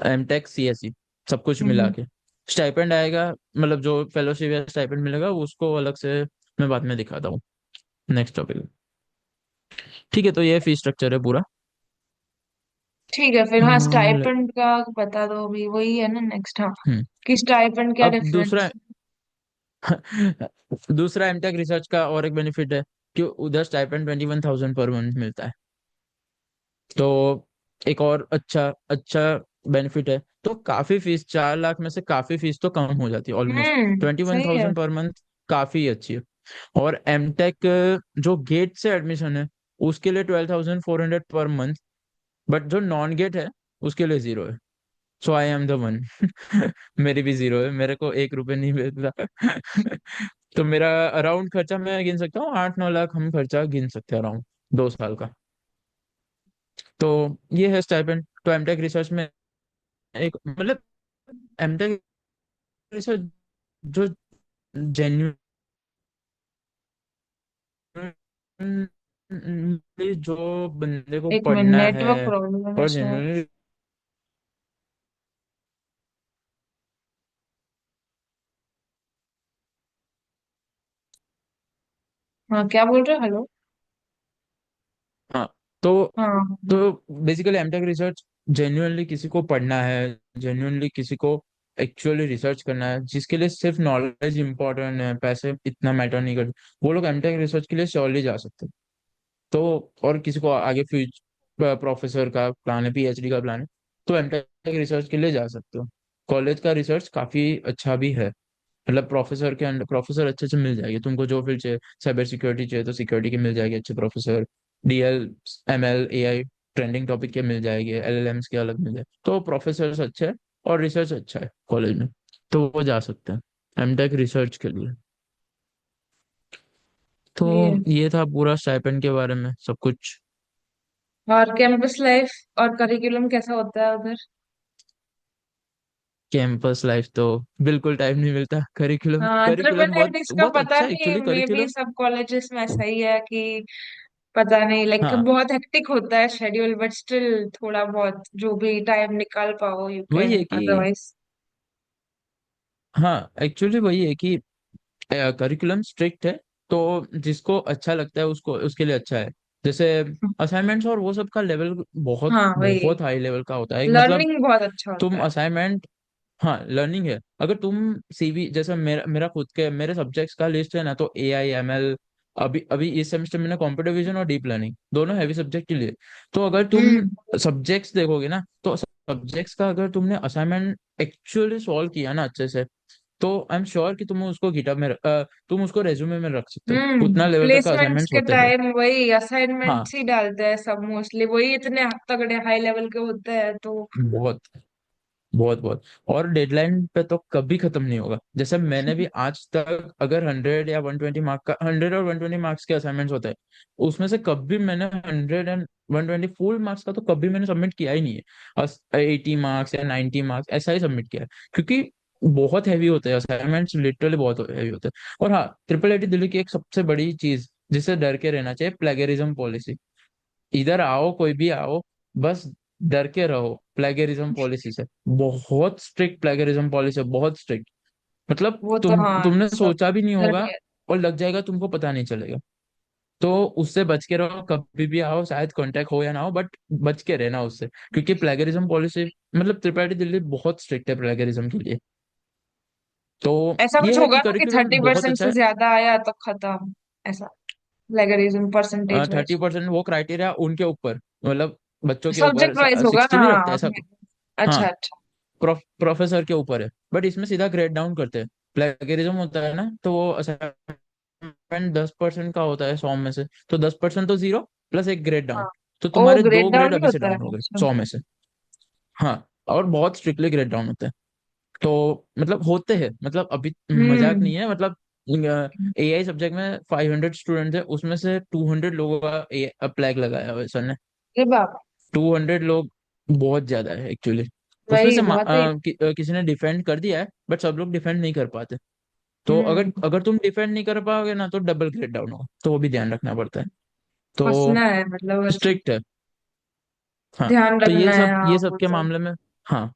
एमटेक सीएससी सब कुछ मिला हम्म। के। स्टाइपेंड आएगा, मतलब जो फेलोशिप या स्टाइपेंड मिलेगा उसको अलग से मैं बाद में दिखाता हूँ नेक्स्ट टॉपिक। ठीक है, तो ये फीस स्ट्रक्चर है पूरा। ठीक है फिर, हाँ हम्म। स्टाइपेंड का बता दो अभी, वही है ना नेक्स्ट, हाँ हम्म। कि स्टाइपेंड क्या अब दूसरा डिफरेंस? दूसरा एमटेक रिसर्च का और एक बेनिफिट है कि उधर स्टाइपेंड 21,000 पर मंथ मिलता है। तो एक और अच्छा अच्छा बेनिफिट है। तो काफी फीस, 4 लाख में से काफी फीस तो कम हो जाती है ऑलमोस्ट। ट्वेंटी वन सही है। थाउजेंड पर मंथ काफी अच्छी है। और एमटेक जो गेट से एडमिशन है उसके लिए 12,400 पर मंथ, बट जो नॉन गेट है उसके लिए 0 है। सो आई एम द वन। मेरी भी 0 है, मेरे को 1 रुपए नहीं मिलता। तो मेरा अराउंड खर्चा मैं गिन सकता हूँ, 8-9 लाख हम खर्चा गिन सकते हैं अराउंड 2 साल का। तो ये है स्टाइपेंड। तो एमटेक रिसर्च में एक मतलब एमटेक रिसर्च जो जेन्युइन जो बंदे को एक मिनट, पढ़ना है नेटवर्क प्रॉब्लम है और शायद। जेन्युइनली। हाँ, क्या बोल रहे हो? हेलो। हाँ। तो हाँ। तो बेसिकली एमटेक रिसर्च जेन्युइनली किसी को पढ़ना है, जेन्युइनली किसी को एक्चुअली रिसर्च करना है, जिसके लिए सिर्फ नॉलेज इंपॉर्टेंट है, पैसे इतना मैटर नहीं करते, वो लोग एमटेक रिसर्च के लिए श्योरली जा सकते हैं। तो और किसी को आगे फ्यूचर प्रोफेसर का प्लान है, पीएचडी का प्लान है, तो एमटेक रिसर्च के लिए जा सकते हो। कॉलेज का रिसर्च काफी अच्छा भी है। मतलब प्रोफेसर के अंडर प्रोफेसर अच्छे से मिल जाएंगे तुमको, जो फील्ड चाहिए, साइबर सिक्योरिटी चाहिए तो सिक्योरिटी के मिल जाएंगे अच्छे professor. DL, ML, AI trending topic के मिल जाएंगे, एलएलएम्स के अलग मिल जाए, तो प्रोफेसर अच्छे हैं और रिसर्च अच्छा है कॉलेज में, तो वो जा सकते हैं एमटेक रिसर्च के लिए। तो ये ये था पूरा स्टाइपेंड के बारे में सब कुछ। और कैंपस लाइफ और करिकुलम कैसा होता है उधर? कैंपस लाइफ तो बिल्कुल टाइम नहीं मिलता। करिकुलम हाँ, ट्रिपल करिकुलम बहुत आईटीज का बहुत पता अच्छा है नहीं, एक्चुअली मे बी करिकुलम। सब कॉलेजेस में ऐसा ही है कि पता नहीं, लाइक हाँ, बहुत हेक्टिक होता है शेड्यूल, बट स्टिल थोड़ा बहुत जो भी टाइम निकाल पाओ यू वही कैन, है कि अदरवाइज। हाँ एक्चुअली वही है कि करिकुलम स्ट्रिक्ट है, तो जिसको अच्छा लगता है उसको उसके लिए अच्छा है। जैसे असाइनमेंट्स और वो सब का लेवल बहुत हाँ, वही। बहुत हाई लेवल का होता है, मतलब लर्निंग बहुत अच्छा तुम होता है। असाइनमेंट, हाँ लर्निंग है। अगर तुम सीवी, जैसे मेरा मेरा खुद के मेरे सब्जेक्ट्स का लिस्ट है ना, तो एआई एमएल, अभी अभी इस सेमेस्टर मैंने कंप्यूटर विजन और डीप लर्निंग दोनों हैवी सब्जेक्ट के लिए। तो अगर तुम हम्म। सब्जेक्ट्स देखोगे ना, तो सब्जेक्ट्स का अगर तुमने असाइनमेंट एक्चुअली सॉल्व किया ना अच्छे से, तो आई एम श्योर कि तुम उसको गिटहब में तुम उसको रेज्यूमे में रख सकते हो, उतना लेवल तक का प्लेसमेंट्स असाइनमेंट्स के होते हैं। टाइम वही हाँ, असाइनमेंट्स ही डालते हैं सब, मोस्टली वही इतने तगड़े हाई लेवल के होते हैं तो। बहुत बहुत बहुत। और डेडलाइन पे तो कभी खत्म नहीं होगा। जैसे मैंने भी आज तक अगर 100 या 120 मार्क का, 100 और 120 मार्क्स के असाइनमेंट्स होते हैं, उसमें से कभी मैंने 100 एंड 120 फुल मार्क्स का तो कभी मैंने सबमिट किया ही नहीं है। 80 मार्क्स या 90 मार्क्स ऐसा ही सबमिट किया है, क्योंकि बहुत हैवी होते हैं असाइनमेंट्स, लिटरली बहुत हैवी होते हैं। और हाँ, ट्रिपल आईटी दिल्ली की एक सबसे बड़ी चीज जिससे डर के रहना चाहिए, प्लेगरिज्म पॉलिसी। इधर आओ, कोई भी आओ, बस डर के रहो प्लेगरिज्म पॉलिसी से। बहुत स्ट्रिक्ट प्लेगरिज्म पॉलिसी है, बहुत स्ट्रिक्ट। मतलब वो तो हाँ, तुमने सब सोचा भी नहीं डर होगा के। और लग जाएगा, तुमको पता नहीं चलेगा। तो उससे बच के रहो, कभी भी आओ, शायद कांटेक्ट हो या ना हो, बट बच के रहना उससे, क्योंकि प्लेगरिज्म पॉलिसी, मतलब त्रिपाठी दिल्ली बहुत स्ट्रिक्ट है प्लेगरिज्म के लिए। तो ऐसा कुछ ये है होगा कि ना कि करिकुलम बहुत 30% अच्छा से है। ज्यादा आया तो खत्म, ऐसा प्लेगरिज्म परसेंटेज वाइज? 30% वो क्राइटेरिया उनके ऊपर, मतलब बच्चों के ऊपर सब्जेक्ट वाइज होगा 60 ना, भी रखते हैं हाँ। ऐसा। हाँ, अच्छा, अच्छा। प्रोफेसर के ऊपर है, बट इसमें सीधा ग्रेड डाउन करते हैं। प्लेगरिज्म होता है ना, तो वो असाइनमेंट 10% का होता है 100 में से, तो 10% तो 0 प्लस एक ग्रेड डाउन। हाँ। तो ओ, तुम्हारे दो ग्रेड ग्रेड डाउन भी अभी से होता है? डाउन हो गए अच्छा। 100 में से। हाँ, और बहुत स्ट्रिक्टली ग्रेड डाउन होते हैं। तो मतलब होते हैं, मतलब अभी मजाक हम्म। नहीं है, मतलब एआई सब्जेक्ट में 500 स्टूडेंट है, उसमें से 200 लोगों का प्लैग लगाया हुआ है सर ने। ये बात। 200 लोग बहुत ज्यादा है एक्चुअली। उसमें वही से बहुत ही। किसी ने डिफेंड कर दिया है, बट सब लोग डिफेंड नहीं कर पाते। तो अगर हम्म। अगर तुम डिफेंड नहीं कर पाओगे ना, तो डबल ग्रेड डाउन होगा, तो वो भी ध्यान रखना पड़ता है। तो हंसना है मतलब, हर चीज स्ट्रिक्ट है। हाँ, ध्यान तो रखना है, हाँ ये सब वो के तो। मामले में, हाँ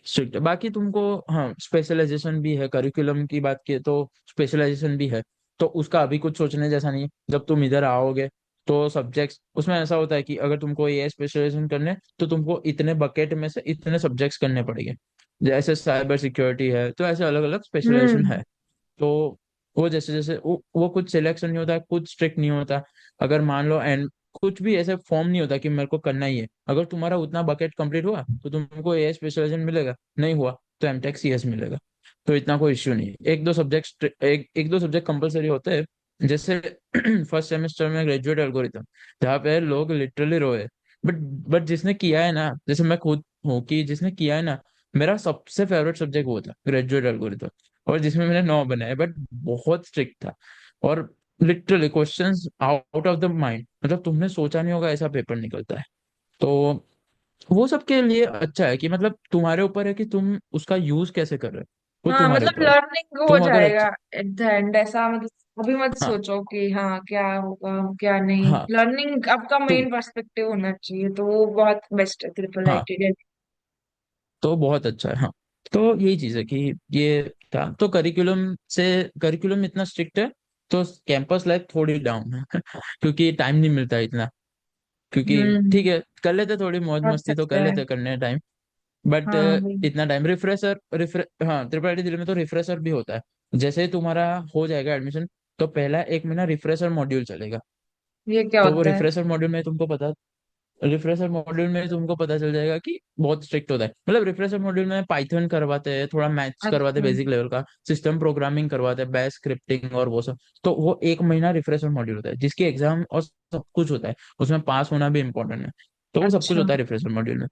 स्ट्रिक्ट है। बाकी तुमको, हाँ स्पेशलाइजेशन भी है, करिकुलम की बात की तो स्पेशलाइजेशन भी है। तो उसका अभी कुछ सोचने जैसा नहीं है। जब तुम इधर आओगे, तो सब्जेक्ट्स उसमें ऐसा होता है कि अगर तुमको ये स्पेशलाइजेशन करने, तो तुमको इतने बकेट में से इतने सब्जेक्ट्स करने पड़ेंगे। जैसे साइबर सिक्योरिटी है, तो ऐसे अलग अलग स्पेशलाइजेशन हम्म। है। तो वो जैसे जैसे वो कुछ सिलेक्शन नहीं होता, कुछ स्ट्रिक्ट नहीं होता। अगर मान लो एंड कुछ भी ऐसे फॉर्म नहीं होता कि मेरे को करना ही है। अगर तुम्हारा उतना बकेट कंप्लीट हुआ तो तुमको ए स्पेशलाइजेशन मिलेगा, नहीं हुआ तो एमटेक सीएस मिलेगा। तो इतना कोई इश्यू नहीं है। एक दो सब्जेक्ट एक दो सब्जेक्ट कंपलसरी होते हैं, जैसे फर्स्ट सेमेस्टर में ग्रेजुएट एल्गोरिथम, जहाँ पे लोग लिटरली रोए। बट बट जिसने किया है ना, जैसे मैं खुद हूँ कि जिसने किया है ना, मेरा सबसे फेवरेट सब्जेक्ट वो था ग्रेजुएट एल्गोरिथम। और जिसमें मैंने 9 बनाए, बट बहुत स्ट्रिक्ट था। और literally questions out of the mind, मतलब तुमने सोचा नहीं होगा ऐसा पेपर निकलता है। तो वो सबके लिए अच्छा है कि मतलब तुम्हारे ऊपर है कि तुम उसका यूज कैसे कर रहे हो, वो हाँ तुम्हारे मतलब ऊपर है। लर्निंग हो तुम अगर जाएगा एट द एंड, ऐसा मतलब अभी मत हाँ सोचो कि हाँ क्या होगा क्या नहीं। हाँ लर्निंग आपका तुम मेन पर्सपेक्टिव होना चाहिए, तो वो बहुत बेस्ट है ट्रिपल हाँ आईटी। तो बहुत अच्छा है। हाँ तो यही चीज है कि ये था। तो करिकुलम इतना स्ट्रिक्ट है, तो कैंपस लाइफ थोड़ी डाउन है क्योंकि टाइम नहीं मिलता इतना। क्योंकि ठीक हम्म। है कर लेते थोड़ी मौज कर मस्ती तो कर सकते हैं। लेते करने टाइम, बट हाँ वही। इतना टाइम हाँ ट्रिपल आईटी दिल्ली में तो रिफ्रेशर भी होता है। जैसे ही तुम्हारा हो जाएगा एडमिशन, तो पहला 1 महीना रिफ्रेशर मॉड्यूल चलेगा। ये क्या तो वो होता है? रिफ्रेशर मॉड्यूल में तुमको पता चल जाएगा कि बहुत स्ट्रिक्ट होता है। मतलब रिफ्रेशर मॉड्यूल में पाइथन करवाते हैं, थोड़ा मैथ्स करवाते हैं अच्छा। बेसिक लेवल का, सिस्टम प्रोग्रामिंग करवाते हैं, बैश स्क्रिप्टिंग और वो सब। तो वो 1 महीना रिफ्रेशर मॉड्यूल होता है, जिसकी एग्जाम और सब कुछ होता है, उसमें पास होना भी इम्पोर्टेंट है। तो वो सब कुछ अच्छा। होता है रिफ्रेशर मॉड्यूल में।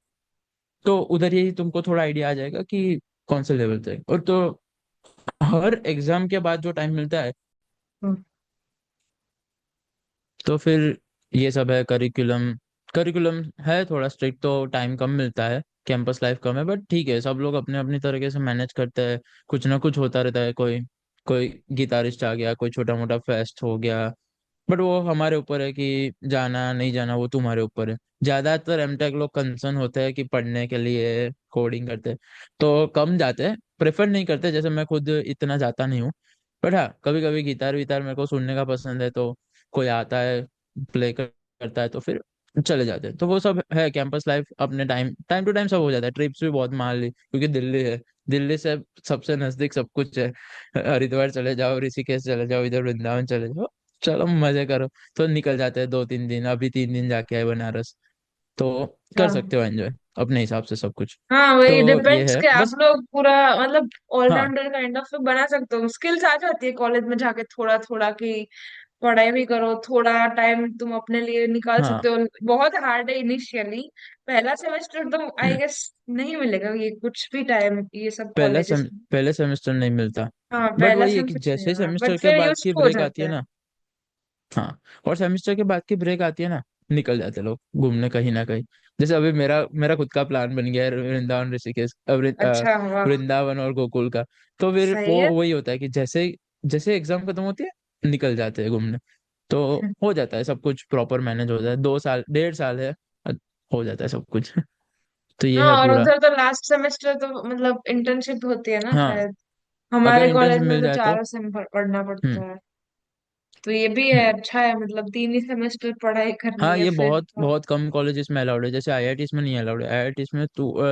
तो उधर ही तुमको थोड़ा आइडिया आ जाएगा कि कौन से लेवल तक। और तो हर एग्जाम के बाद जो टाइम मिलता है, हम्म। तो फिर ये सब है। करिकुलम है थोड़ा स्ट्रिक्ट, तो टाइम कम मिलता है, कैंपस लाइफ कम है, बट ठीक है सब लोग अपने अपनी तरीके से मैनेज करते हैं। कुछ ना कुछ होता रहता है, कोई कोई गिटारिस्ट आ गया, कोई छोटा मोटा फेस्ट हो गया। बट वो हमारे ऊपर है कि जाना नहीं जाना, वो तुम्हारे ऊपर है। ज्यादातर एमटेक लोग कंसर्न होते हैं कि पढ़ने के लिए कोडिंग करते हैं, तो कम जाते हैं, प्रेफर नहीं करते। जैसे मैं खुद इतना जाता नहीं हूँ, बट हाँ कभी कभी गिटार विटार मेरे को सुनने का पसंद है, तो कोई आता है प्ले करता है तो फिर चले जाते हैं। तो वो सब है कैंपस लाइफ। अपने टाइम टू टाइम सब हो जाता है। ट्रिप्स भी बहुत मार ली क्योंकि दिल्ली है, दिल्ली से सबसे नजदीक सब कुछ है। हरिद्वार चले जाओ, ऋषिकेश चले जाओ, इधर वृंदावन चले जाओ, चलो मजे करो। तो निकल जाते हैं 2-3 दिन, अभी 3 दिन जाके आए बनारस। तो कर हाँ सकते हो एंजॉय अपने हिसाब से सब कुछ। हाँ वही तो ये डिपेंड्स है कि आप बस। लोग पूरा मतलब हाँ ऑलराउंडर काइंड ऑफ बना सकते हो। स्किल्स आ जाती है कॉलेज में जाके थोड़ा थोड़ा कि पढ़ाई भी करो, थोड़ा टाइम तुम अपने लिए निकाल हाँ सकते हो। बहुत हार्ड है इनिशियली, पहला सेमेस्टर तो आई गेस नहीं मिलेगा ये कुछ भी टाइम ये सब कॉलेजेस में। पहले सेमेस्टर नहीं मिलता। हाँ बट पहला वही है कि सेमेस्टर नहीं जैसे होगा, बट सेमेस्टर के फिर बाद यूज की हो ब्रेक आती जाता है है। ना। हाँ और सेमेस्टर के बाद की ब्रेक आती है ना, निकल जाते लोग घूमने कहीं ना कहीं। जैसे अभी मेरा मेरा खुद का प्लान बन गया है वृंदावन ऋषिकेश, अच्छा हुआ। वृंदावन और गोकुल का। तो फिर सही वो है। वही होता है कि जैसे जैसे एग्जाम खत्म होती है निकल जाते हैं घूमने। तो हो जाता है सब कुछ प्रॉपर मैनेज हो जाता है। 2 साल 1.5 साल है, हो जाता है सब कुछ। तो ये हाँ है और पूरा। उधर तो लास्ट सेमेस्टर तो मतलब इंटर्नशिप होती है ना हाँ शायद। अगर हमारे इंटर्नशिप कॉलेज में मिल तो जाए तो। 4 सेम पढ़ना हम्म पड़ता है। तो ये भी है, हम्म। अच्छा है, मतलब 3 ही सेमेस्टर पढ़ाई करनी हाँ है ये फिर बहुत तो। बहुत कम कॉलेजेस में अलाउड है, जैसे आईआईटीज में नहीं अलाउड है। आईआईटीज में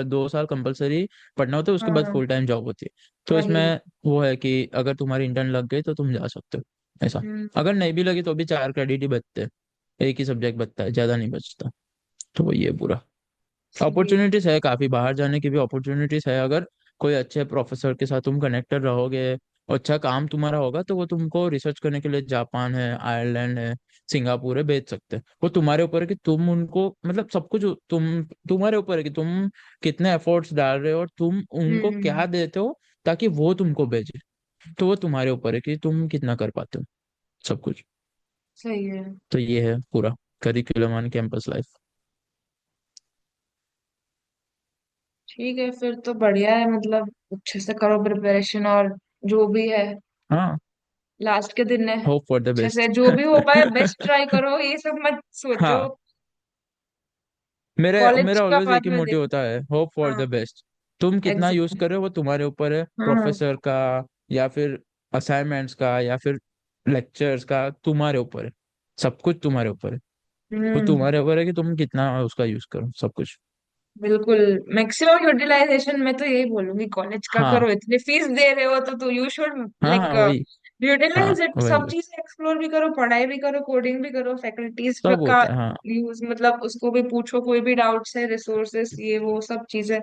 2 साल कंपलसरी पढ़ना होता है, उसके बाद हाँ फुल टाइम जॉब होती है। तो वही। इसमें वो है कि अगर तुम्हारी इंटर्न लग गई तो तुम जा सकते हो ऐसा। हम्म। अगर नहीं भी लगी तो भी 4 क्रेडिट ही बचते हैं, एक ही सब्जेक्ट बचता है, ज्यादा नहीं बचता। तो वही है पूरा। सही है। अपॉर्चुनिटीज है काफी, बाहर जाने की भी अपॉर्चुनिटीज है। अगर कोई अच्छे प्रोफेसर के साथ तुम कनेक्टेड रहोगे और अच्छा काम तुम्हारा होगा, तो वो तुमको रिसर्च करने के लिए जापान है, आयरलैंड है, सिंगापुर है, भेज सकते हैं। वो तुम्हारे ऊपर है कि तुम उनको मतलब सब कुछ तुम्हारे ऊपर है कि तुम कितने एफर्ट्स डाल रहे हो और तुम उनको हम्म। क्या देते हो ताकि वो तुमको भेजे। तो वो तुम्हारे ऊपर है कि तुम कितना कर पाते हो सब कुछ। सही है। तो ये है पूरा करिकुलम ऑन कैंपस लाइफ। ठीक है फिर तो बढ़िया है, मतलब अच्छे से करो प्रिपरेशन, और जो भी है हाँ लास्ट के दिन है, होप फॉर द अच्छे से बेस्ट। जो भी हो पाए बेस्ट ट्राई करो, ये सब मत सोचो। हाँ मेरे कॉलेज मेरा का ऑलवेज एक बाद ही में मोटिव देखो। होता है, होप फॉर द हाँ बेस्ट। तुम कितना यूज एग्जैक्टली। कर रहे हो वो तुम्हारे ऊपर है, हाँ प्रोफेसर का या फिर असाइनमेंट्स का या फिर लेक्चर्स का तुम्हारे ऊपर है। सब कुछ तुम्हारे ऊपर है। वो हम्म। तुम्हारे ऊपर है कि तुम कितना उसका यूज करो सब कुछ। बिल्कुल। मैक्सिमम यूटिलाइजेशन में तो यही बोलूंगी, कॉलेज का हाँ करो, इतनी फीस दे रहे हो तो यू शुड हाँ लाइक हाँ वही। हाँ यूटिलाइज इट, सब वही, चीजें एक्सप्लोर भी करो, पढ़ाई भी करो, कोडिंग भी करो, फैकल्टीज सब का होता है हाँ। यूज, मतलब उसको भी पूछो, कोई भी डाउट्स है, रिसोर्सेस, ये वो सब चीजें।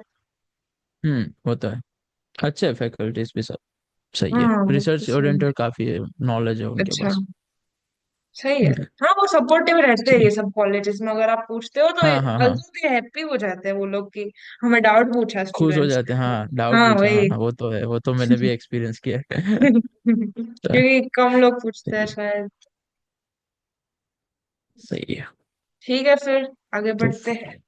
होता है। अच्छे फैकल्टीज भी सब सही है, हाँ वो तो रिसर्च सही है। ओरिएंटेड काफी है, नॉलेज है उनके अच्छा, पास। सही है। हम्म, हाँ वो सपोर्टिव रहते हैं ठीक ये है। सब कॉलेजेस में, अगर आप पूछते हो तो हाँ हाँ हाँ, जल्दी हैप्पी हो जाते हैं वो लोग कि हमें डाउट पूछा खुश हो स्टूडेंट्स जाते हैं, ने। हाँ डाउट हाँ पूछा, हाँ वही। हाँ वो तो है, वो तो मैंने भी एक्सपीरियंस किया है। क्योंकि कम लोग पूछते हैं सही है, शायद। सही है। ठीक है फिर, आगे तो बढ़ते हैं।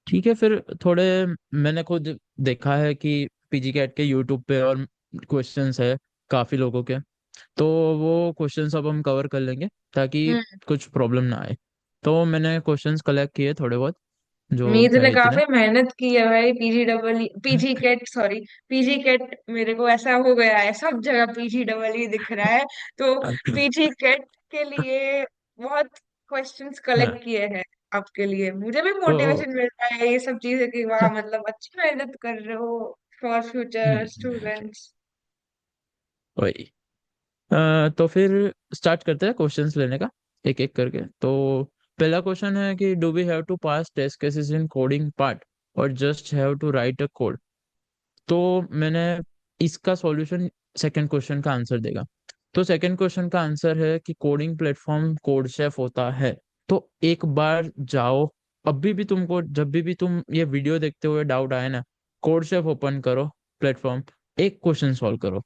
ठीक है फिर, थोड़े मैंने खुद देखा है कि पीजी कैट के यूट्यूब पे और क्वेश्चंस है काफी लोगों के, तो वो क्वेश्चंस अब हम कवर कर लेंगे ताकि हम्म। कुछ प्रॉब्लम ना आए। तो मैंने क्वेश्चंस कलेक्ट किए थोड़े बहुत, जो मीत ने है इतने। काफी मेहनत की है भाई, PG CAT sorry, PG CAT मेरे को ऐसा हो गया है सब जगह पीजी डबल ही दिख रहा है। तो पीजी कैट के लिए बहुत क्वेश्चंस हाँ, कलेक्ट किए हैं आपके लिए, मुझे भी तो मोटिवेशन मिलता है ये सब चीजें कि वाह, मतलब अच्छी मेहनत कर रहे हो फॉर फ्यूचर स्टूडेंट्स। वही। तो फिर स्टार्ट करते हैं क्वेश्चंस लेने का, एक एक करके। तो पहला क्वेश्चन है कि do we have to pass test cases in coding part और just have to write a code. तो मैंने इसका सॉल्यूशन सेकंड क्वेश्चन का आंसर देगा। तो सेकंड क्वेश्चन का आंसर है कि कोडिंग प्लेटफॉर्म कोड शेफ होता है। तो एक बार जाओ, अभी भी तुमको जब भी तुम ये वीडियो देखते हुए डाउट आए ना, कोड शेफ ओपन करो, प्लेटफॉर्म, एक क्वेश्चन सॉल्व करो,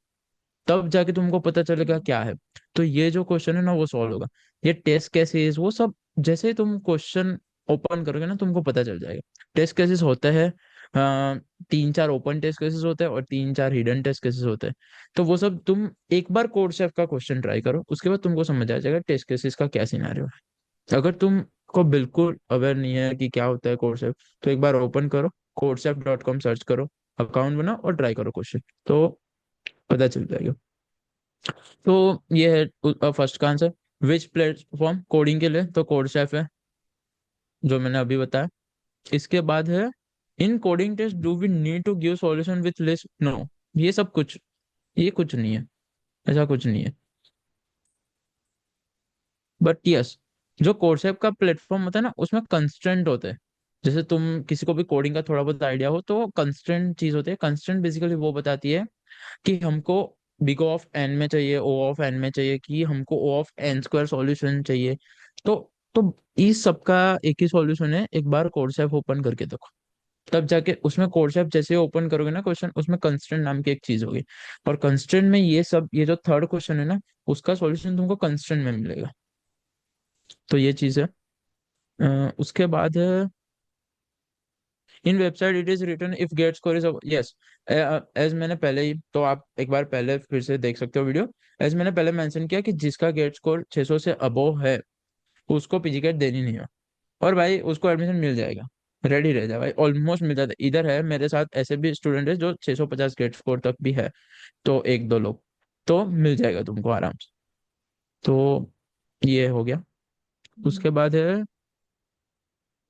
तब जाके तुमको पता चलेगा क्या है। तो ये जो क्वेश्चन है ना वो सॉल्व होगा। ये टेस्ट केसेस वो सब, जैसे ही तुम क्वेश्चन ओपन करोगे ना तुमको पता चल जाएगा। टेस्ट केसेस होते हैं, तीन चार ओपन टेस्ट केसेस होते हैं और तीन चार हिडन टेस्ट केसेस होते हैं। तो वो सब तुम एक बार कोड शेफ का क्वेश्चन ट्राई करो, उसके बाद तुमको समझ आ जाएगा टेस्ट केसेस का क्या सिनेरियो है। अगर तुमको बिल्कुल अवेयर नहीं है कि क्या होता है कोड शेफ, तो एक बार ओपन करो, codechef.com सर्च करो, अकाउंट बनाओ और ट्राई करो क्वेश्चन, तो पता चल जाएगा। तो ये है फर्स्ट का आंसर। विच प्लेटफॉर्म कोडिंग के लिए, तो कोड शेफ है, जो मैंने अभी बताया। इसके बाद है, in coding test do we need to give solution with list, no. ये सब कुछ, ये कुछ नहीं है, ऐसा कुछ नहीं है। बट यस, जो कोडसेप का प्लेटफॉर्म होता है ना उसमें कंस्ट्रेंट होते हैं। जैसे तुम किसी को भी कोडिंग का थोड़ा बहुत आइडिया हो तो कंस्ट्रेंट चीज होती है। कंस्ट्रेंट बेसिकली वो बताती है कि हमको बिग ऑफ एन में चाहिए, ओ ऑफ एन में चाहिए, कि हमको ओ ऑफ एन स्क्वायर सॉल्यूशन चाहिए। तो तो इस सब का एक ही सॉल्यूशन है, एक बार कोडसेप ओपन करके देखो, तब जाके उसमें कोडसेप जैसे ओपन करोगे ना क्वेश्चन, उसमें कंस्ट्रेंट नाम की एक चीज होगी, और कंस्ट्रेंट में ये सब, ये जो थर्ड क्वेश्चन है ना उसका सॉल्यूशन तुमको कंस्ट्रेंट में मिलेगा। तो ये चीज है। उसके बाद है, in website it is written if GATE score is, yes, as मैंने पहले ही, तो आप एक बार पहले फिर से देख सकते हो वीडियो। एज मैंने पहले मेंशन किया कि जिसका गेट स्कोर 600 से अबोव है उसको पीजी गेट देनी नहीं है, और भाई उसको एडमिशन मिल जाएगा, रेडी रह जाए भाई, ऑलमोस्ट मिल जाता है। इधर है मेरे साथ ऐसे भी स्टूडेंट है जो 650 गेट स्कोर तक भी है, तो एक दो लोग, तो मिल जाएगा तुमको आराम से। तो ये हो गया। उसके बाद है,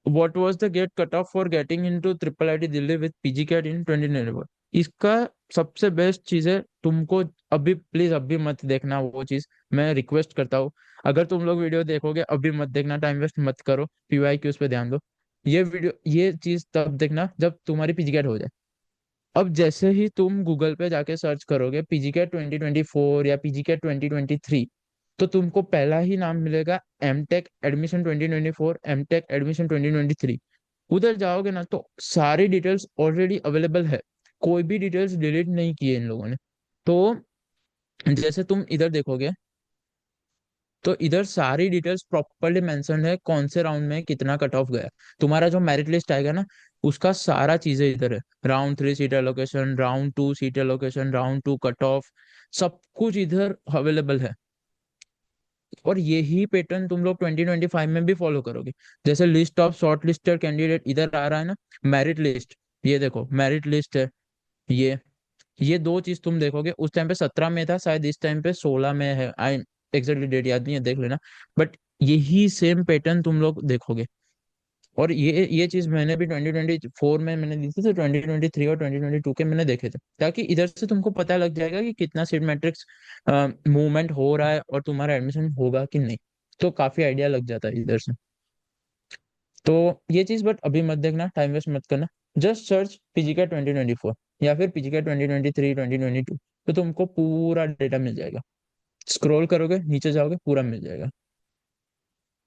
what was the GATE cut off for getting into triple IT Delhi with PG CAT in 2024। इसका सबसे बेस्ट चीज है, तुमको अभी प्लीज अभी मत देखना वो चीज, मैं रिक्वेस्ट करता हूँ। अगर तुम लोग वीडियो देखोगे अभी मत देखना, टाइम वेस्ट मत करो, पीवाई क्यूज पे ध्यान दो। ये वीडियो, ये चीज तब देखना जब तुम्हारी पीजी कैट हो जाए। अब जैसे ही तुम गूगल पे जाके सर्च करोगे पीजी कैट 2024 या पीजी कैट 2023, तो तुमको पहला ही नाम मिलेगा M Tech admission 2024, M Tech admission 2023। उधर जाओगे ना तो सारी डिटेल्स ऑलरेडी अवेलेबल है, कोई भी डिटेल्स डिलीट नहीं किए इन लोगों ने। तो जैसे तुम इधर देखोगे तो इधर सारी डिटेल्स प्रॉपरली मेंशन है, कौन से राउंड में कितना कट ऑफ गया। तुम्हारा जो मेरिट लिस्ट आएगा ना उसका सारा चीजें इधर है, round 3 seat allocation, round 2 seat allocation, round 2 cut off, सब कुछ इधर अवेलेबल है। और यही पैटर्न तुम लोग 2025 में भी फॉलो करोगे। जैसे list of short listed candidate इधर आ रहा है ना, मेरिट लिस्ट, ये देखो मेरिट लिस्ट है। ये ये दो चीज तुम देखोगे, उस टाइम पे 17 में था शायद, इस टाइम पे 16 में है, आई एग्जैक्टली डेट याद नहीं है, देख लेना। बट यही सेम पैटर्न तुम लोग देखोगे, और ये चीज मैंने भी 2024 में मैंने दी थी, तो 2023 और 2022 के मैंने देखे थे, ताकि इधर से तुमको पता लग जाएगा कि कितना सीट मैट्रिक्स मूवमेंट हो रहा है और तुम्हारा एडमिशन होगा कि नहीं। तो काफी आइडिया लग जाता है इधर से। तो ये चीज बट अभी मत देखना, टाइम वेस्ट मत करना। जस्ट सर्च पीजी का 2024 या फिर पीजी का 2023 2022, तो तुमको पूरा डेटा मिल जाएगा। स्क्रॉल करोगे नीचे जाओगे पूरा मिल जाएगा।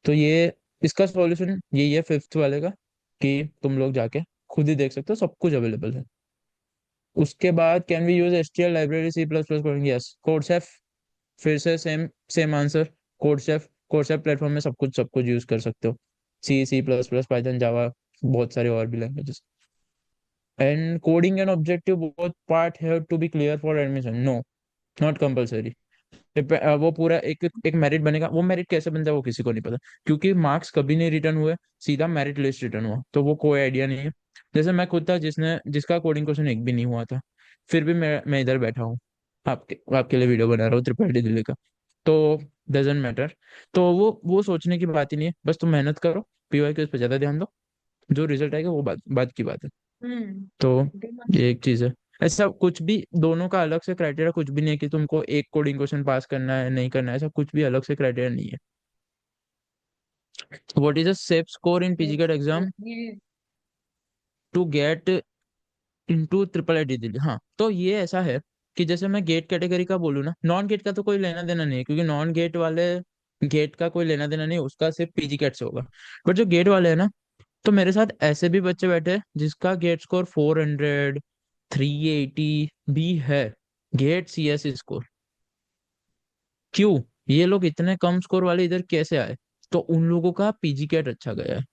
तो ये इसका सॉल्यूशन यही है फिफ्थ वाले का, कि तुम लोग जाके खुद ही देख सकते हो, सब कुछ अवेलेबल है। उसके बाद can we use STL library C plus plus coding, yes CodeChef. फिर से same same answer. CodeChef CodeChef platform में सब कुछ यूज कर सकते हो। C plus plus Python Java, बहुत सारे और भी languages. And coding and objective both part have to be clear for admission, no not compulsory. वो पूरा एक एक मेरिट बनेगा। वो मेरिट कैसे बनता है वो किसी को नहीं पता, क्योंकि मार्क्स कभी नहीं रिटर्न हुए, सीधा मेरिट लिस्ट रिटर्न हुआ, तो वो कोई आइडिया नहीं है। जैसे मैं खुद था जिसका कोडिंग क्वेश्चन एक भी नहीं हुआ था, फिर भी मैं इधर बैठा हूँ, आपके लिए वीडियो बना रहा हूँ ट्रिपल डी दिल्ली का। तो डजेंट मैटर। तो वो सोचने की बात ही नहीं है, बस तुम मेहनत करो, पीवाई के उस पर ज्यादा ध्यान दो, जो रिजल्ट आएगा वो बात की बात है। हम्म। तो pretty much. ये एक चीज है। ऐसा कुछ भी दोनों का अलग से क्राइटेरिया कुछ भी नहीं है कि तुमको एक कोडिंग क्वेश्चन पास करना है नहीं करना है, ऐसा कुछ भी अलग से क्राइटेरिया नहीं है। What is a safe score in Yes, physical तो एग्जाम ये to get into triple I Delhi? हाँ, तो ये ऐसा है कि जैसे मैं गेट कैटेगरी का बोलूँ ना, नॉन गेट का तो कोई लेना देना नहीं है, क्योंकि नॉन गेट वाले गेट का कोई लेना देना नहीं है, उसका सिर्फ पीजी कैट से होगा। बट जो गेट वाले हैं ना, तो मेरे साथ ऐसे भी बच्चे बैठे हैं जिसका गेट स्कोर 400 380 भी है, गेट सीएस स्कोर। क्यों? ये लोग इतने कम स्कोर वाले इधर कैसे आए? तो उन लोगों का पीजी कैट अच्छा गया है।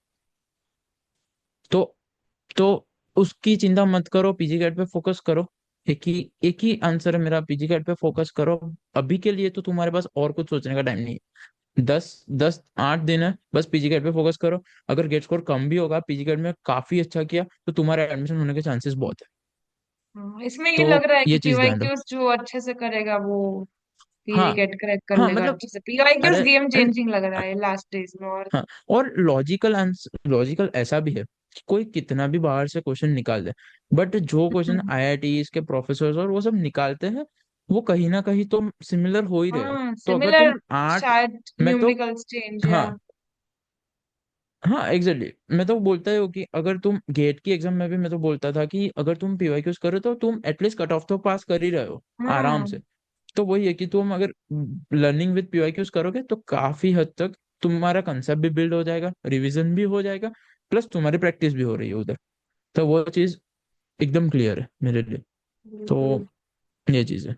तो तो उसकी चिंता मत करो, पीजी कैट पे फोकस करो। एक ही आंसर है मेरा, पीजी कैट पे फोकस करो। अभी के लिए तो तुम्हारे पास और कुछ सोचने का टाइम नहीं है। 10 10 8 दिन है, बस पीजी कैट पे फोकस करो। अगर गेट स्कोर कम भी होगा, पीजी कैट में काफी अच्छा किया, तो तुम्हारा एडमिशन होने के चांसेस बहुत है। हाँ, इसमें ये तो लग रहा है कि ये चीज ध्यान दो। पीवाईक्यूज जो अच्छे से करेगा वो पीजी हाँ गेट क्रैक कर हाँ लेगा मतलब, अच्छे से। पीवाईक्यूज अरे गेम अरे चेंजिंग लग रहा है लास्ट डेज में। और हाँ, और लॉजिकल आंसर, लॉजिकल ऐसा भी है कि कोई कितना भी बाहर से क्वेश्चन निकाल दे, बट जो क्वेश्चन हम्म, आईआईटी के प्रोफेसर और वो सब निकालते हैं, वो कहीं ना कहीं तो सिमिलर हो ही रहेगा। हाँ तो अगर तुम सिमिलर, आठ शायद मैं तो न्यूमेरिकल्स चेंज या हाँ हाँ एग्जैक्टली, मैं तो बोलता हूँ कि अगर तुम गेट की एग्जाम में भी मैं तो बोलता था कि अगर तुम पीवाईक्यूज करो तो तुम एटलीस्ट कट ऑफ तो पास कर ही रहे हो आराम हाँ। से। तो वही है कि तुम अगर लर्निंग विद पीवाईक्यूज करोगे तो काफी हद तक तुम्हारा कंसेप्ट भी बिल्ड हो जाएगा, रिवीजन भी हो जाएगा, प्लस तुम्हारी प्रैक्टिस भी हो रही है उधर। तो वो चीज एकदम क्लियर है मेरे लिए। बिल्कुल। तो ये चीज है।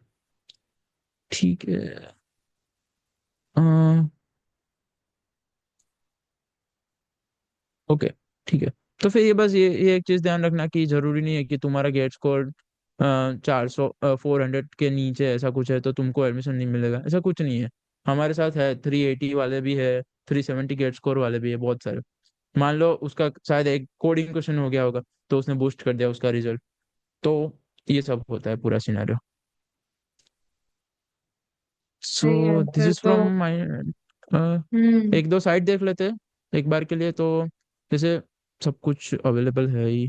ठीक है। ओके, ठीक है। तो फिर ये बस ये एक चीज ध्यान रखना कि जरूरी नहीं है कि तुम्हारा गेट स्कोर 400 400 के नीचे ऐसा कुछ है तो तुमको एडमिशन नहीं मिलेगा, ऐसा कुछ नहीं है। हमारे साथ है 380 वाले भी है, 370 गेट स्कोर वाले भी है, बहुत सारे। मान लो उसका शायद एक कोडिंग क्वेश्चन हो गया होगा, तो उसने बूस्ट कर दिया उसका रिजल्ट। तो ये सब होता है पूरा सिनेरियो। सो सही है दिस फिर इज तो। फ्रॉम माय, हम्म। एक दो साइट देख लेते हैं एक बार के लिए, तो जैसे सब कुछ अवेलेबल है ही।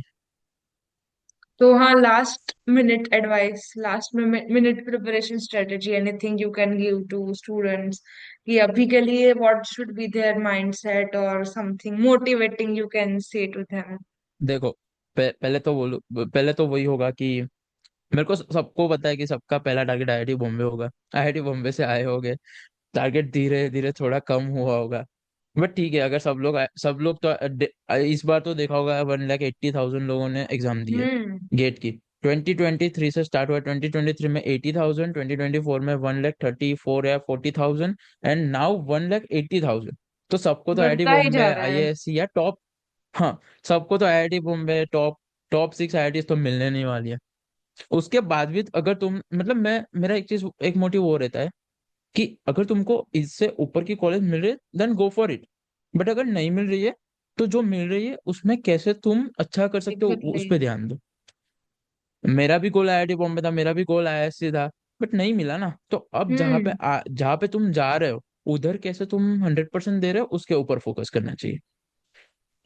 तो हाँ, last minute advice, last minute preparation strategy, anything you can give to students कि अभी के लिए what should be their mindset, और something motivating you can say to them. देखो, पहले तो बोलो, पहले तो वही होगा कि मेरे को सबको पता है कि सबका पहला टारगेट आईआईटी बॉम्बे होगा। आईआईटी बॉम्बे से आए होगे, टारगेट धीरे धीरे थोड़ा कम हुआ होगा। बट ठीक है, अगर सब लोग तो इस बार तो देखा होगा 1,80,000 लोगों ने एग्जाम दिए हम्म। गेट की। 2023 से स्टार्ट हुआ, 2023 में 80,000, 2024 में 1,34 या 40,000, एंड नाउ 1,80,000। तो सबको तो आईआईटी बढ़ता ही जा बॉम्बे रहा है। आईआईएससी या टॉप, हाँ, सबको तो IIT Bombay top top 6 IIT तो मिलने नहीं वाली है। उसके बाद भी अगर तुम मतलब मैं मेरा एक चीज एक मोटिव वो रहता है कि अगर तुमको इससे ऊपर की कॉलेज मिल रही है then go for it. But अगर नहीं मिल रही है, तो जो मिल रही है उसमें कैसे तुम अच्छा कर सकते हो एग्जैक्टली। उस पर ध्यान दो। मेरा भी गोल आईआईटी बॉम्बे था, मेरा भी गोल आईआईएससी था, बट नहीं मिला ना। तो अब हम्म। जहाँ पे तुम जा रहे हो उधर कैसे तुम 100% दे रहे हो उसके ऊपर फोकस करना चाहिए।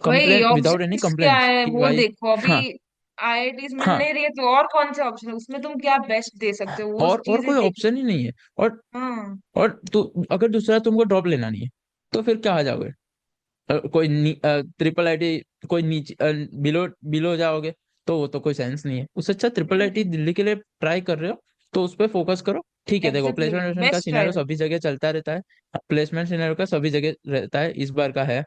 वही कंप्लेन विदाउट एनी ऑप्शंस क्या कंप्लेंट्स है कि वो भाई। देखो अभी। हाँ। आईआईटीज मिल हाँ। नहीं रही है तो और कौन से ऑप्शन है उसमें, तुम क्या बेस्ट दे सकते हो वो और चीजें कोई देख। ऑप्शन ही नहीं है। हाँ और तू अगर दूसरा तुमको ड्रॉप लेना नहीं है तो फिर क्या आ जाओगे? कोई ट्रिपल आईटी, कोई नीचे बिलो बिलो जाओगे तो वो तो कोई सेंस नहीं है। उससे अच्छा ट्रिपल आईटी दिल्ली के लिए ट्राई कर रहे हो तो उस पर फोकस करो। ठीक है, देखो एग्जैक्टली, प्लेसमेंट का बेस्ट सिनेरियो टाइम। सभी जगह चलता रहता है। प्लेसमेंट सिनेरियो का सभी जगह रहता है, इस बार का है।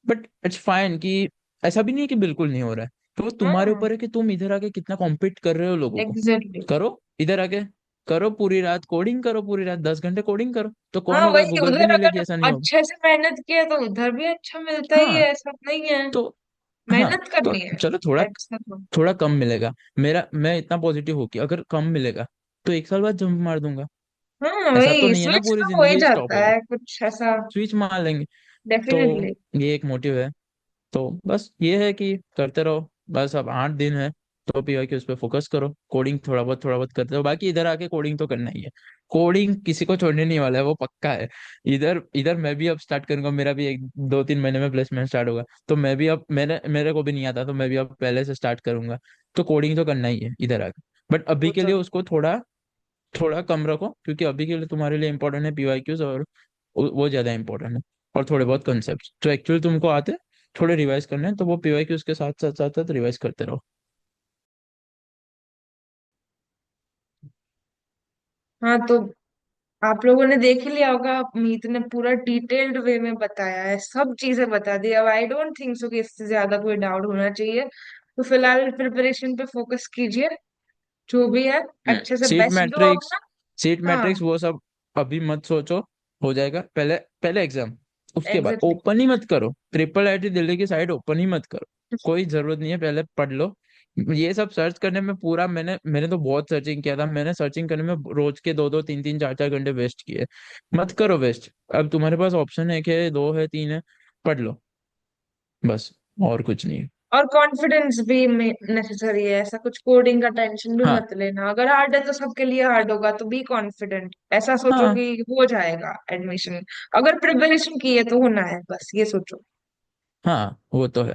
बट इट्स फाइन कि ऐसा भी नहीं है कि बिल्कुल नहीं हो रहा है। तो वो तुम्हारे हाँ ऊपर है कि तुम इधर आके कितना कॉम्पीट कर रहे हो लोगों को। एग्जैक्टली। करो इधर आके, करो पूरी रात कोडिंग करो, पूरी रात 10 घंटे कोडिंग करो, तो कौन हाँ होगा? वही, गूगल भी उधर मिलेगी, अगर ऐसा नहीं होगा। अच्छे से मेहनत किया तो उधर भी अच्छा मिलता ही हाँ। है, ऐसा नहीं है। तो हाँ, मेहनत तो करनी है। चलो थोड़ा, ऐसा तो। थोड़ा कम मिलेगा। मैं इतना पॉजिटिव हूँ कि अगर कम मिलेगा तो 1 साल बाद जंप मार दूंगा। हाँ ऐसा तो वही, नहीं है ना स्विच पूरी तो हो ही जिंदगी स्टॉप जाता होगा। है कुछ ऐसा। स्विच मार लेंगे। तो डेफिनेटली। ये एक मोटिव है। तो बस ये है कि करते रहो। बस अब 8 दिन है तो भी है कि उस पर फोकस करो, कोडिंग थोड़ा बहुत करते रहो। बाकी इधर आके कोडिंग तो करना ही है। कोडिंग किसी को छोड़ने नहीं वाला है, वो पक्का है। इधर इधर मैं भी अब स्टार्ट करूंगा, मेरा भी 1 2 3 महीने में प्लेसमेंट स्टार्ट होगा। तो मैं भी अब, मेरे को भी नहीं आता तो मैं भी अब पहले से स्टार्ट करूंगा। तो कोडिंग तो करना ही है इधर आके। बट अभी वो के तो लिए उसको थोड़ा थोड़ा कम रखो, क्योंकि अभी के लिए तुम्हारे लिए इंपॉर्टेंट है पीवाईक्यूज, और वो ज्यादा इंपॉर्टेंट है। और थोड़े बहुत कंसेप्ट जो एक्चुअली तुमको आते हैं थोड़े रिवाइज करने हैं, तो वो पीवाईक्यूज के साथ साथ रिवाइज करते रहो। हाँ तो आप लोगों ने देख ही लिया होगा, मीत ने पूरा डिटेल्ड वे में बताया है, सब चीजें बता दी। अब आई डोंट थिंक सो कि इससे ज्यादा कोई डाउट होना चाहिए। तो फिलहाल प्रिपरेशन पे फोकस कीजिए, जो भी है अच्छे से सीट बेस्ट दो मैट्रिक्स, अपना। सीट हाँ मैट्रिक्स वो सब अभी मत सोचो। हो जाएगा, पहले पहले एग्जाम, उसके बाद एग्जैक्टली। ओपन ही मत करो। ट्रिपल आईटी दिल्ली की साइड ओपन ही मत करो। कोई जरूरत नहीं है, पहले पढ़ लो। ये सब सर्च करने में पूरा मैंने तो बहुत सर्चिंग किया था। मैंने सर्चिंग करने में रोज के 2 2 3 3 4 4 घंटे वेस्ट किए। मत करो वेस्ट। अब तुम्हारे पास ऑप्शन एक है, दो है, तीन है, पढ़ लो बस, और कुछ नहीं है। और कॉन्फिडेंस भी नेसेसरी है, ऐसा कुछ कोडिंग का टेंशन भी हाँ। मत लेना। अगर हार्ड है तो सबके लिए हार्ड होगा, तो बी कॉन्फिडेंट, ऐसा सोचो हाँ। कि हो जाएगा एडमिशन। अगर प्रिपरेशन की है तो होना है, बस ये सोचो। हाँ वो तो है।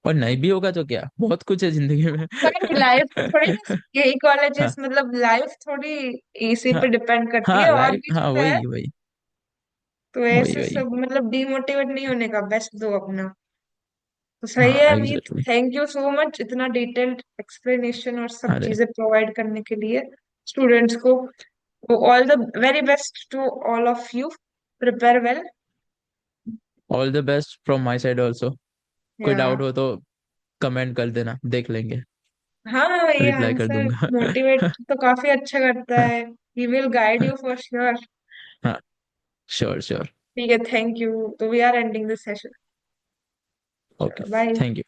और नहीं भी होगा तो क्या, बहुत कुछ है जिंदगी में। लाइफ थोड़ी ना यही हाँ। कॉलेजेस, मतलब लाइफ थोड़ी इसी पे हाँ। डिपेंड करती हाँ है, और लाइफ, भी हाँ चीजें हैं। वही वही। तो वही ऐसे वही। सब मतलब डिमोटिवेट नहीं होने का, बेस्ट दो अपना। तो सही हाँ है Amit, exactly. Thank you so much इतना डिटेल्ड एक्सप्लेनेशन और सब अरे, चीजें प्रोवाइड करने के लिए स्टूडेंट्स को। All the very best to all of you, prepare well. All the best from my side also. कोई या डाउट हो तो कमेंट कर देना, देख लेंगे। हाँ, ये रिप्लाई कर आंसर दूंगा। मोटिवेट तो काफी अच्छा करता है। He will guide you for sure. हाँ। Sure sure. ठीक है, थैंक यू। तो we are ending this session. Okay. चलो बाय। Thank you.